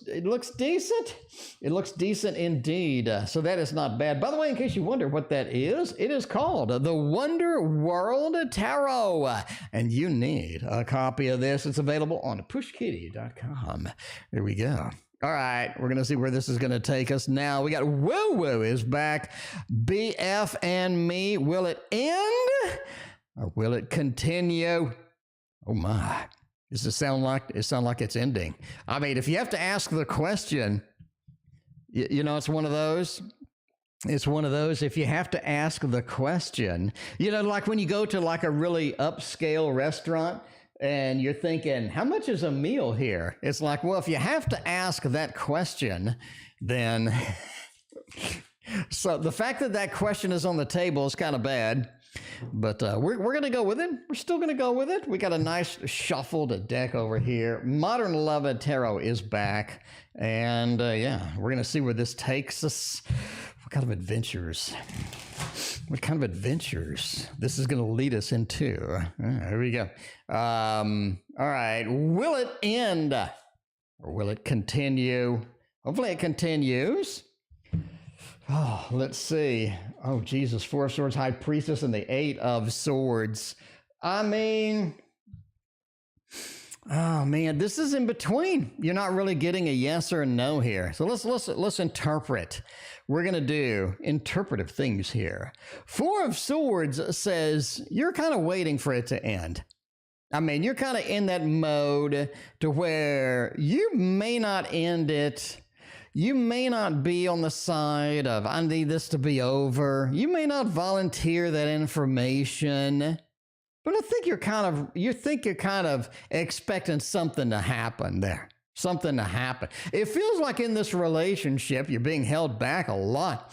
decent. It looks decent indeed. So that is not bad. By the way, in case you wonder what that is, it is called the Wonder World Tarot, and you need a copy of this. It's available on pushkitty.com. There we go. All right, we're going to see where this is going to take us now. We got Woo Woo is back. BF and me. Will it end? Or will it continue? Oh my, does it sound like it's ending? I mean, if you have to ask the question, it's one of those. It's one of those, if you have to ask the question, you know, like when you go to like a really upscale restaurant and you're thinking, how much is a meal here? It's like, well, if you have to ask that question, then so the fact that that question is on the table is kind of bad, but we're going to go with it. We're still going to go with it. We got a nice shuffled deck over here. Modern Love Tarot is back. And yeah, we're going to see where this takes us. What kind of adventures? What kind of adventures this is going to lead us into? Here we go. All right. Will it end or will it continue? Hopefully it continues. Oh, let's see. Oh, Jesus. 4 of Swords, High Priestess, and the 8 of Swords. I mean, oh man, this is in between. You're not really getting a yes or a no here. So let's interpret. We're going to do interpretive things here. 4 of Swords says you're kind of waiting for it to end. I mean, you're kind of in that mode to where you may not end it. You may not be on the side of, I need this to be over. You may not volunteer that information. But I think you're kind of expecting something to happen there. Something to happen. It feels like in this relationship, you're being held back a lot.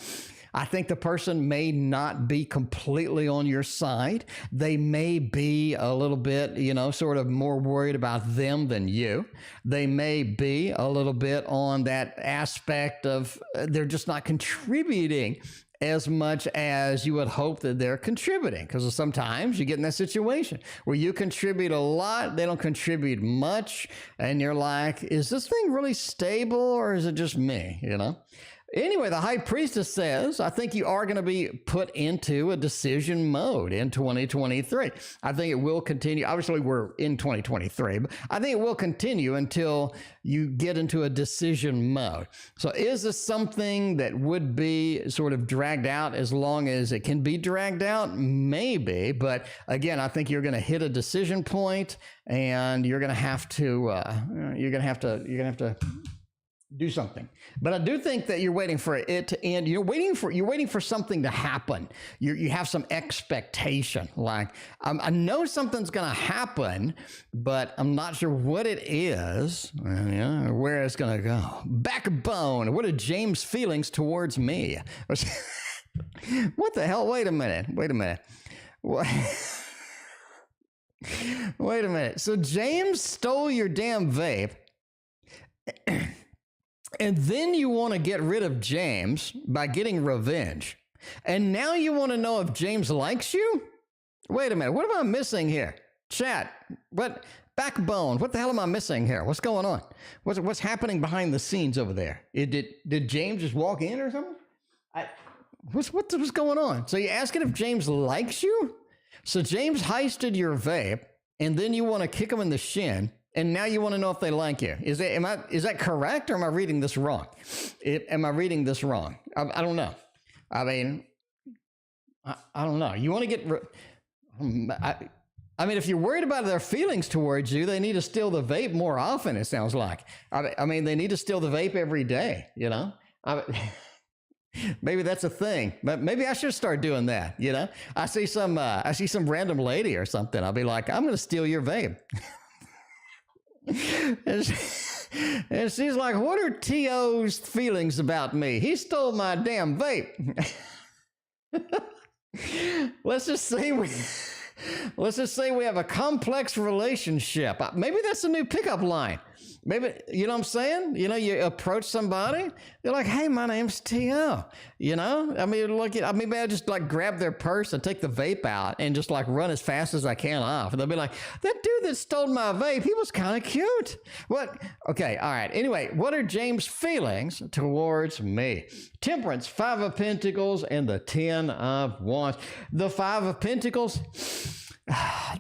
I think the person may not be completely on your side. They may be a little bit, you know, sort of more worried about them than you. They may be a little bit on that aspect of they're just not contributing as much as you would hope that they're contributing. Because sometimes you get in that situation where you contribute a lot, they don't contribute much, and you're like, is this thing really stable or is it just me, you know? Anyway, the High Priestess says, I think you are going to be put into a decision mode in 2023. I think it will continue. Obviously, we're in 2023, but I think it will continue until you get into a decision mode. So is this something that would be sort of dragged out as long as it can be dragged out? Maybe. But again, I think you're going to hit a decision point and you're going to have to do something. But I do think that you're waiting for it to end. You're waiting for something to happen. You have some expectation. Like, I know something's going to happen, but I'm not sure what it is, where it's going to go. Backbone. What are James' feelings towards me? What the hell? Wait a minute. Wait a minute. So James stole your damn vape. And then you want to get rid of James by getting revenge. And now you want to know if James likes you? Wait a minute. What am I missing here? Chat. What? Backbone. What the hell am I missing here? What's going on? What's happening behind the scenes over there? Did James just walk in or something? What's going on? So you're asking if James likes you? So James heisted your vape, and then you want to kick him in the shin. And now you want to know if they like you. Is that correct, or am I reading this wrong? Am I reading this wrong? I don't know. I mean, I don't know. You want to get... I mean, if you're worried about their feelings towards you, they need to steal the vape more often, it sounds like. I mean, they need to steal the vape every day, you know? Maybe that's a thing, but maybe I should start doing that, you know? I see some random lady or something. I'll be like, I'm going to steal your vape. And she's like, what are T.O.'s feelings about me? He stole my damn vape. Let's just say we have a complex relationship. Maybe that's a new pickup line. Maybe, you know what I'm saying? You know, you approach somebody, they're like, hey, my name's T.O. You know? I mean, maybe I just like grab their purse and take the vape out and just like run as fast as I can off. And they'll be like, that dude that stole my vape, he was kind of cute. What? Okay, all right. Anyway, what are James' feelings towards me? Temperance, 5 of Pentacles, and the 10 of Wands. The 5 of Pentacles,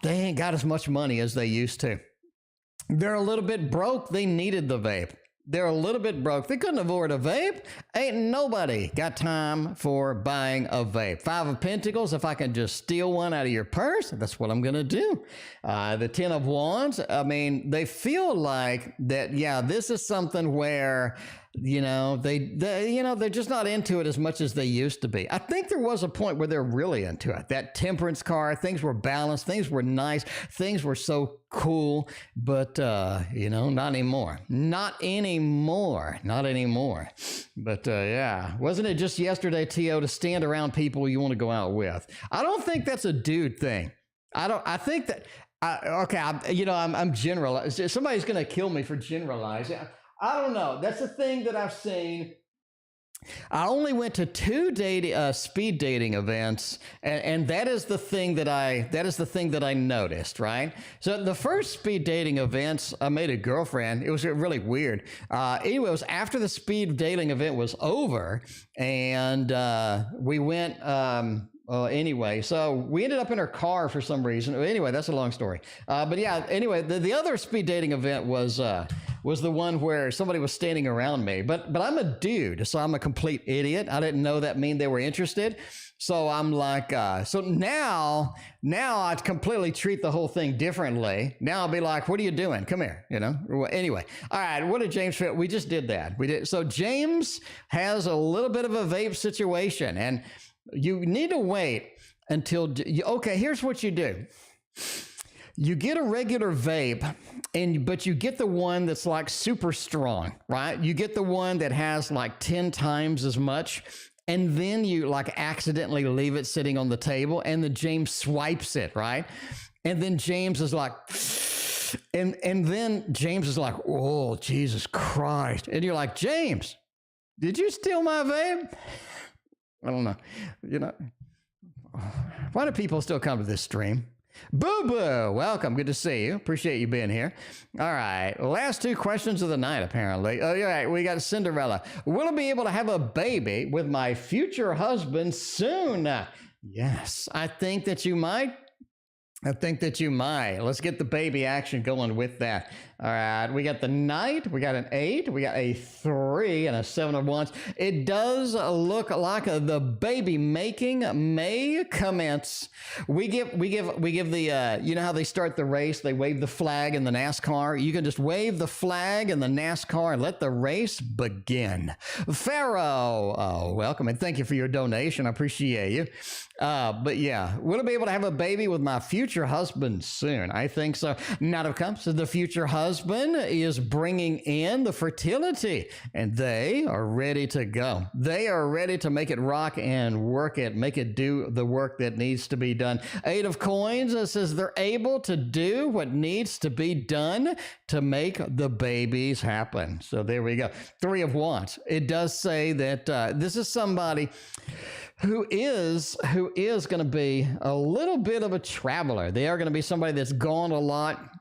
they ain't got as much money as they used to. They're a little bit broke. They needed the vape. They're a little bit broke. They couldn't afford a vape. Ain't nobody got time for buying a vape. 5 of Pentacles, if I can just steal one out of your purse, that's what I'm going to do. The 10 of Wands, I mean, they feel like that, yeah, this is something where they're just not into it as much as they used to be. I think there was a point where they're really into it. That temperance card, things were balanced, things were nice, things were so cool, but not anymore. Not anymore. But yeah, wasn't it just yesterday, T.O., to stand around people you want to go out with? I don't think that's a dude thing. I think that. I'm general. Somebody's going to kill me for generalizing. I don't know. That's the thing that I've seen. I only went to 2 speed dating events, and that is the thing that I noticed, right? So the first speed dating events, I made a girlfriend. It was really weird. Anyway, it was after the speed dating event was over, and we went. Anyway, so we ended up in her car for some reason. Anyway, that's a long story. But yeah, anyway, the other speed dating event was the one where somebody was standing around me. But I'm a dude, so I'm a complete idiot. I didn't know that mean they were interested. So I'm like, so now I completely treat the whole thing differently. Now I'll be like, what are you doing? Come here, Anyway, all right, what did James feel? We just did that. We did. So James has a little bit of a vape situation, and you need to wait until, okay, here's what you do. You get a regular vape, but you get the one that's like super strong, right? You get the one that has like 10 times as much, and then you like accidentally leave it sitting on the table, and then James swipes it, right? And then James is like, and then James is like, oh, Jesus Christ. And you're like, James, did you steal my vape? I don't know. Why do people still come to this stream? Boo Boo, welcome. Good to see you. Appreciate you being here. All right. Last 2 questions of the night, apparently. Oh, yeah, right. We got Cinderella. Will I be able to have a baby with my future husband soon? Yes, I think that you might. Let's get the baby action going with that. All right, we got the Knight, we got an 8, we got a 3, and a 7 of Wands. It does look like the baby making may commence. We give the, how they start the race? They wave the flag in the NASCAR. You can just wave the flag in the NASCAR and let the race begin. Fero, welcome, and thank you for your donation. I appreciate you. But yeah, will I be able to have a baby with my future husband soon? I think so. Knight of Cups, the future husband is bringing in the fertility, and they are ready to go. They are ready to make it rock and work it, make it do the work that needs to be done. 8 of Coins says they're able to do what needs to be done to make the babies happen. So there we go. 3 of Wands. It does say that this is somebody who is going to be a little bit of a traveler. They are going to be somebody that's gone a lot.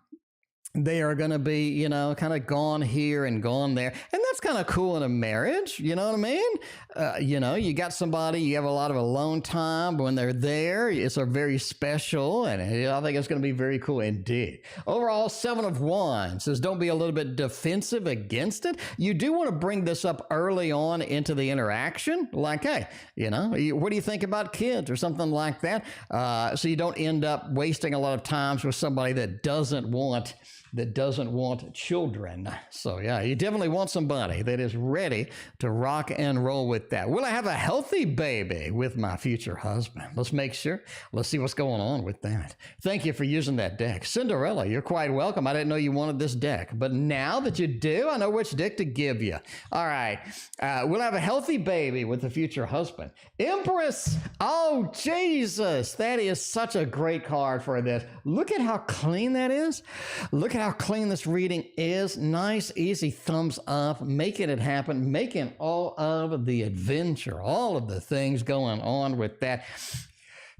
They are going to be, kind of gone here and gone there. And that's kind of cool in a marriage. You know what I mean? You got somebody, you have a lot of alone time. But when they're there, it's a very special. And I think it's going to be very cool indeed. Overall, 7 of Wands says don't be a little bit defensive against it. You do want to bring this up early on into the interaction. Like, hey, what do you think about kids or something like that? So you don't end up wasting a lot of times with somebody that doesn't want children. So yeah, you definitely want somebody that is ready to rock and roll with that. Will I have a healthy baby with my future husband? Let's make sure. Let's see what's going on with that. Thank you for using that deck. Cinderella, you're quite welcome. I didn't know you wanted this deck, but now that you do, I know which deck to give you. All right. Will I have a healthy baby with the future husband? Empress. Oh, Jesus. That is such a great card for this. Look at how clean that is. Look at how clean this reading is. Nice, easy thumbs up, making it happen, making all of the adventure, all of the things going on with that.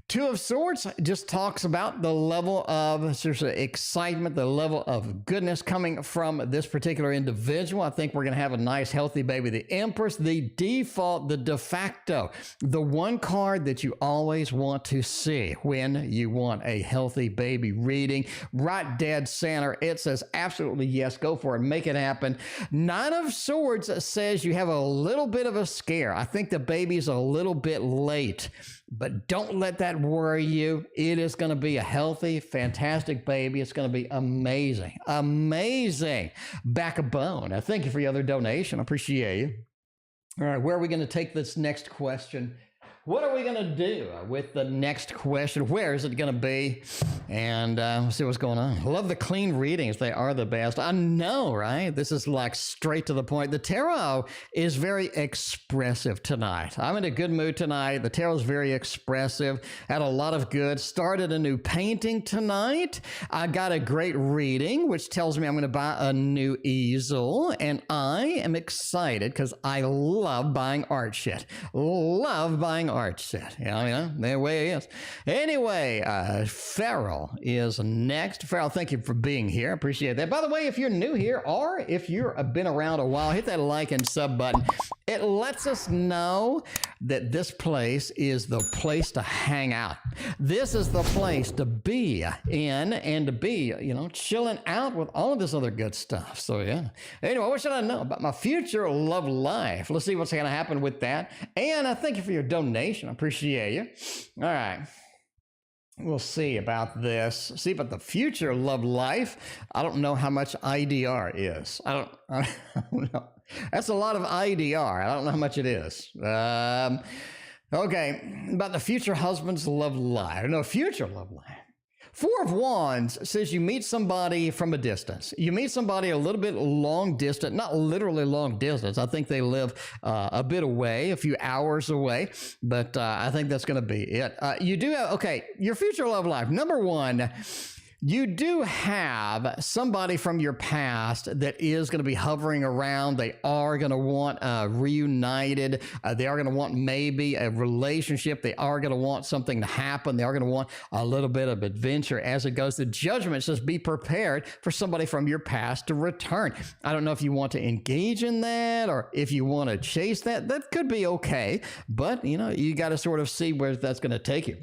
2 of Swords just talks about the level of excitement, the level of goodness coming from this particular individual. I think we're going to have a nice, healthy baby. The Empress, the default, the de facto, the one card that you always want to see when you want a healthy baby reading. Right dead center. It says absolutely yes, go for it, make it happen. 9 of Swords says you have a little bit of a scare. I think the baby's a little bit late, but don't let that worry you. It is going to be a healthy, fantastic baby. It's going to be amazing. Amazing. Back a bone. Thank you for your other donation. I appreciate you. All right, where are we going to take this next question? What are we going to do with the next question? Where is it going to be? And we'll see what's going on. I love the clean readings. They are the best. I know, right? This is like straight to the point. The tarot is very expressive tonight. I'm in a good mood tonight. The tarot is very expressive. Had a lot of good. Started a new painting tonight. I got a great reading, which tells me I'm going to buy a new easel. And I am excited because I love buying art shit. Love buying art shit. The way it is. Anyway, Fero is next. Fero, thank you for being here. Appreciate that. By the way, if you're new here or if you've been around a while, hit that like and sub button. It lets us know that this place is the place to hang out. This is the place to be in and to be, chilling out with all of this other good stuff. So, yeah. Anyway, what should I know about my future love life? Let's see what's going to happen with that. And I thank you for your donation. I appreciate you. All right. We'll see about this. See about the future love life. I don't know how much IDR is. I don't know. That's a lot of IDR. I don't know how much it is. Okay. About the future husband's love life. No, future love life. Four of Wands says you meet somebody from a distance. You meet somebody a little bit long distance, not literally long distance. I think they live a bit away, a few hours away, but I think that's going to be it. You do have, okay, your future love life. Number one, you do have somebody from your past that is going to be hovering around. They are going to want reunited. They are going to want maybe a relationship. They are going to want something to happen. They are going to want a little bit of adventure as it goes. The judgment says be prepared for somebody from your past to return. I don't know if you want to engage in that or if you want to chase that. That could be okay, but you got to sort of see where that's going to take you.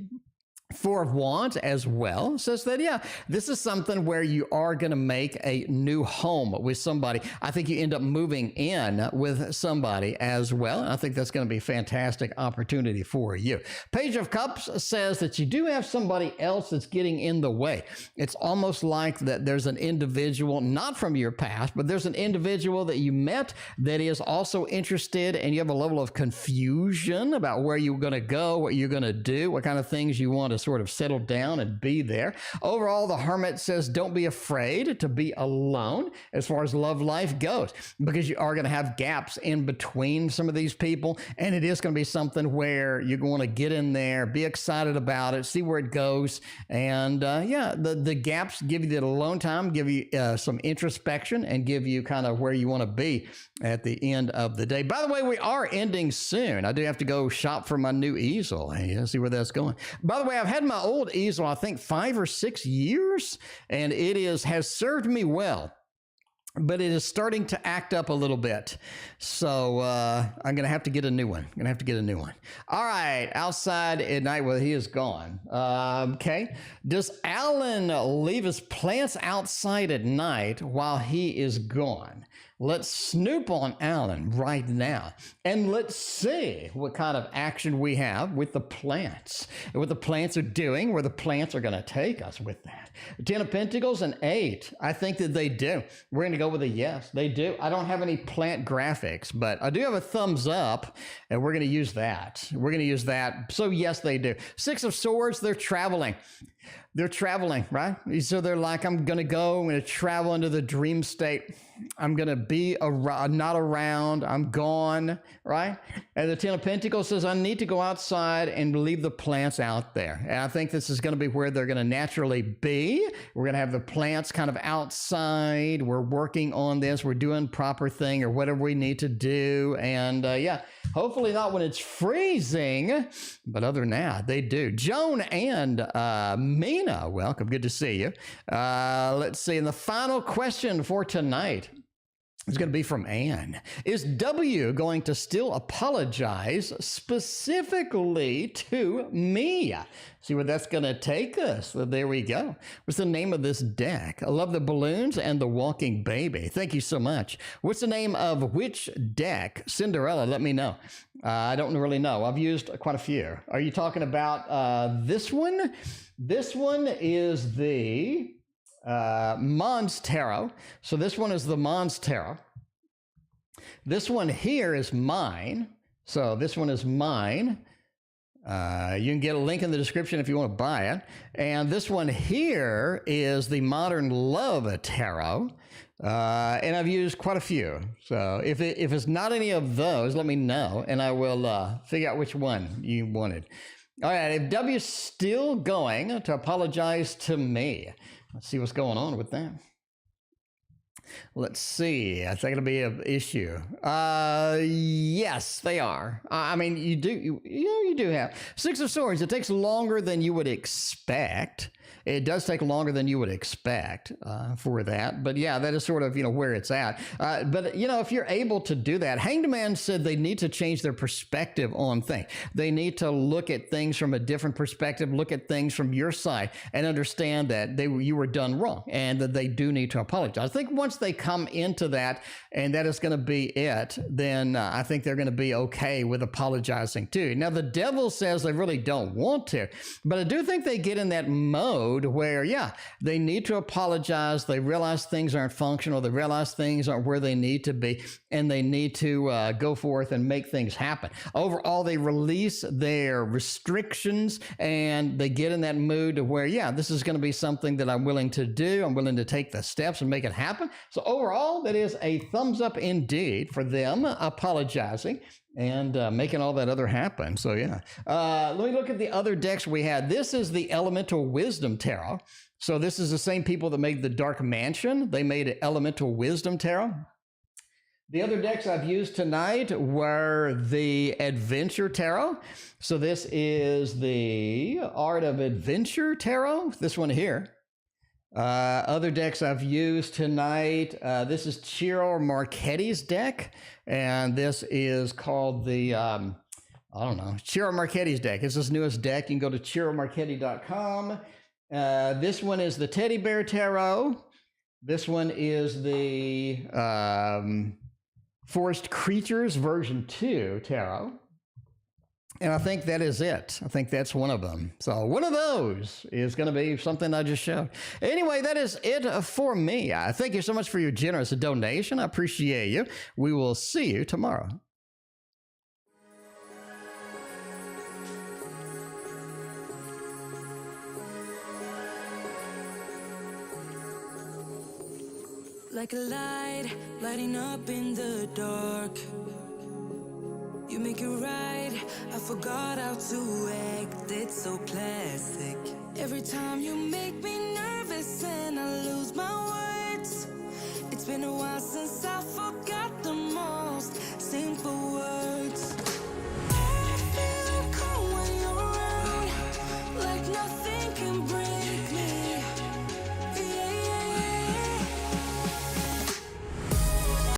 Four of Wands as well says that, yeah, this is something where you are going to make a new home with somebody. I think you end up moving in with somebody as well. I think that's going to be a fantastic opportunity for you. Page of Cups says that you do have somebody else that's getting in the way. It's almost like that there's an individual, not from your past, but there's an individual that you met that is also interested, and you have a level of confusion about where you're going to go, what you're going to do, what kind of things you want to sort of settle down and be there. Overall, the Hermit says don't be afraid to be alone as far as love life goes, because you are going to have gaps in between some of these people, and it is going to be something where you're going to get in there, be excited about it, see where it goes, and the gaps give you the alone time, give you some introspection, and give you kind of where you want to be at the end of the day. By the way, we are ending soon. I do have to go shop for my new easel. Hey, see where that's going. By the way, I've had my old easel, I think 5 or 6 years, and it has served me well, but it is starting to act up a little bit. So I'm going to have to get a new one. All right. Outside at night. Well, he is gone. Okay. Does Alan leave his plants outside at night while he is gone? Let's snoop on Alan right now, and let's see what kind of action we have with the plants, and what the plants are doing, where the plants are going to take us with that. 10 of Pentacles and 8. I think that they do. We're going to go with a yes. They do. I don't have any plant graphics, but I do have a thumbs up, and we're going to use that. So yes, they do. 6 of Swords, they're traveling. They're traveling, right? So they're like, I'm going to travel into the dream state. I'm going to be not around. I'm gone, right? And the 10 of Pentacles says, I need to go outside and leave the plants out there. And I think this is going to be where they're going to naturally be. We're going to have the plants kind of outside. We're working on this. We're doing proper thing or whatever we need to do. And hopefully not when it's freezing. But other than that, they do. Joan and Mina, welcome. Good to see you. Let's see. And the final question for tonight It's going to be from Anne. Is W going to still apologize specifically to me? See where that's going to take us. So there we go. What's the name of this deck? I love the balloons and the walking baby. Thank you so much. What's the name of which deck? Cinderella, let me know. I don't really know. I've used quite a few. Are you talking about this one? This one is the Mons Tarot. So this one is the Mons Tarot. This one here is mine. So this one is mine. You can get a link in the description if you want to buy it. And this one here is the Modern Love Tarot. And I've used quite a few. So if it's not any of those, let me know, and I will figure out which one you wanted. All right, if W's still going to apologize to me, let's see what's going on with that. Let's see. I think it'll be an issue. Yes, they are. I mean, you do have Six of Swords. It takes longer than you would expect. It does take longer than you would expect for that. But yeah, that is sort of, where it's at. But, if you're able to do that, Hanged Man said they need to change their perspective on things. They need to look at things from a different perspective, look at things from your side, and understand that you were done wrong and that they do need to apologize. I think once they come into that and that is going to be it, then I think they're going to be okay with apologizing too. Now, the devil says they really don't want to, but I do think they get in that mode where, yeah, they need to apologize. They realize things aren't functional. They realize things aren't where they need to be, and they need to go forth and make things happen. Overall, they release their restrictions and they get in that mood to where, yeah, this is going to be something that I'm willing to do. I'm willing to take the steps and make it happen. So overall, that is a thumbs up indeed for them apologizing and making all that other happen. So yeah, let me look at the other decks we had. This is the Elemental Wisdom Tarot. So this is the same people that made the Dark Mansion. They made an Elemental Wisdom Tarot. The other decks I've used tonight were the Adventure Tarot. So this is the Art of Adventure Tarot, this one here. Other decks I've used tonight, this is Ciro Marchetti's deck, and this is called the, Ciro Marchetti's deck. It's his newest deck. You can go to ciromarchetti.com. This one is the Teddy Bear Tarot. This one is the Forest Creatures version 2 Tarot. And I think that is it. I think that's one of them. So one of those is going to be something I just showed. Anyway, that is it for me. Thank you so much for your generous donation. I appreciate you. We will see you tomorrow. Like a light, lighting up in the dark. You make it right, I forgot how to act, it's so classic. Every time you make me nervous and I lose my words. It's been a while since I forgot the most simple words.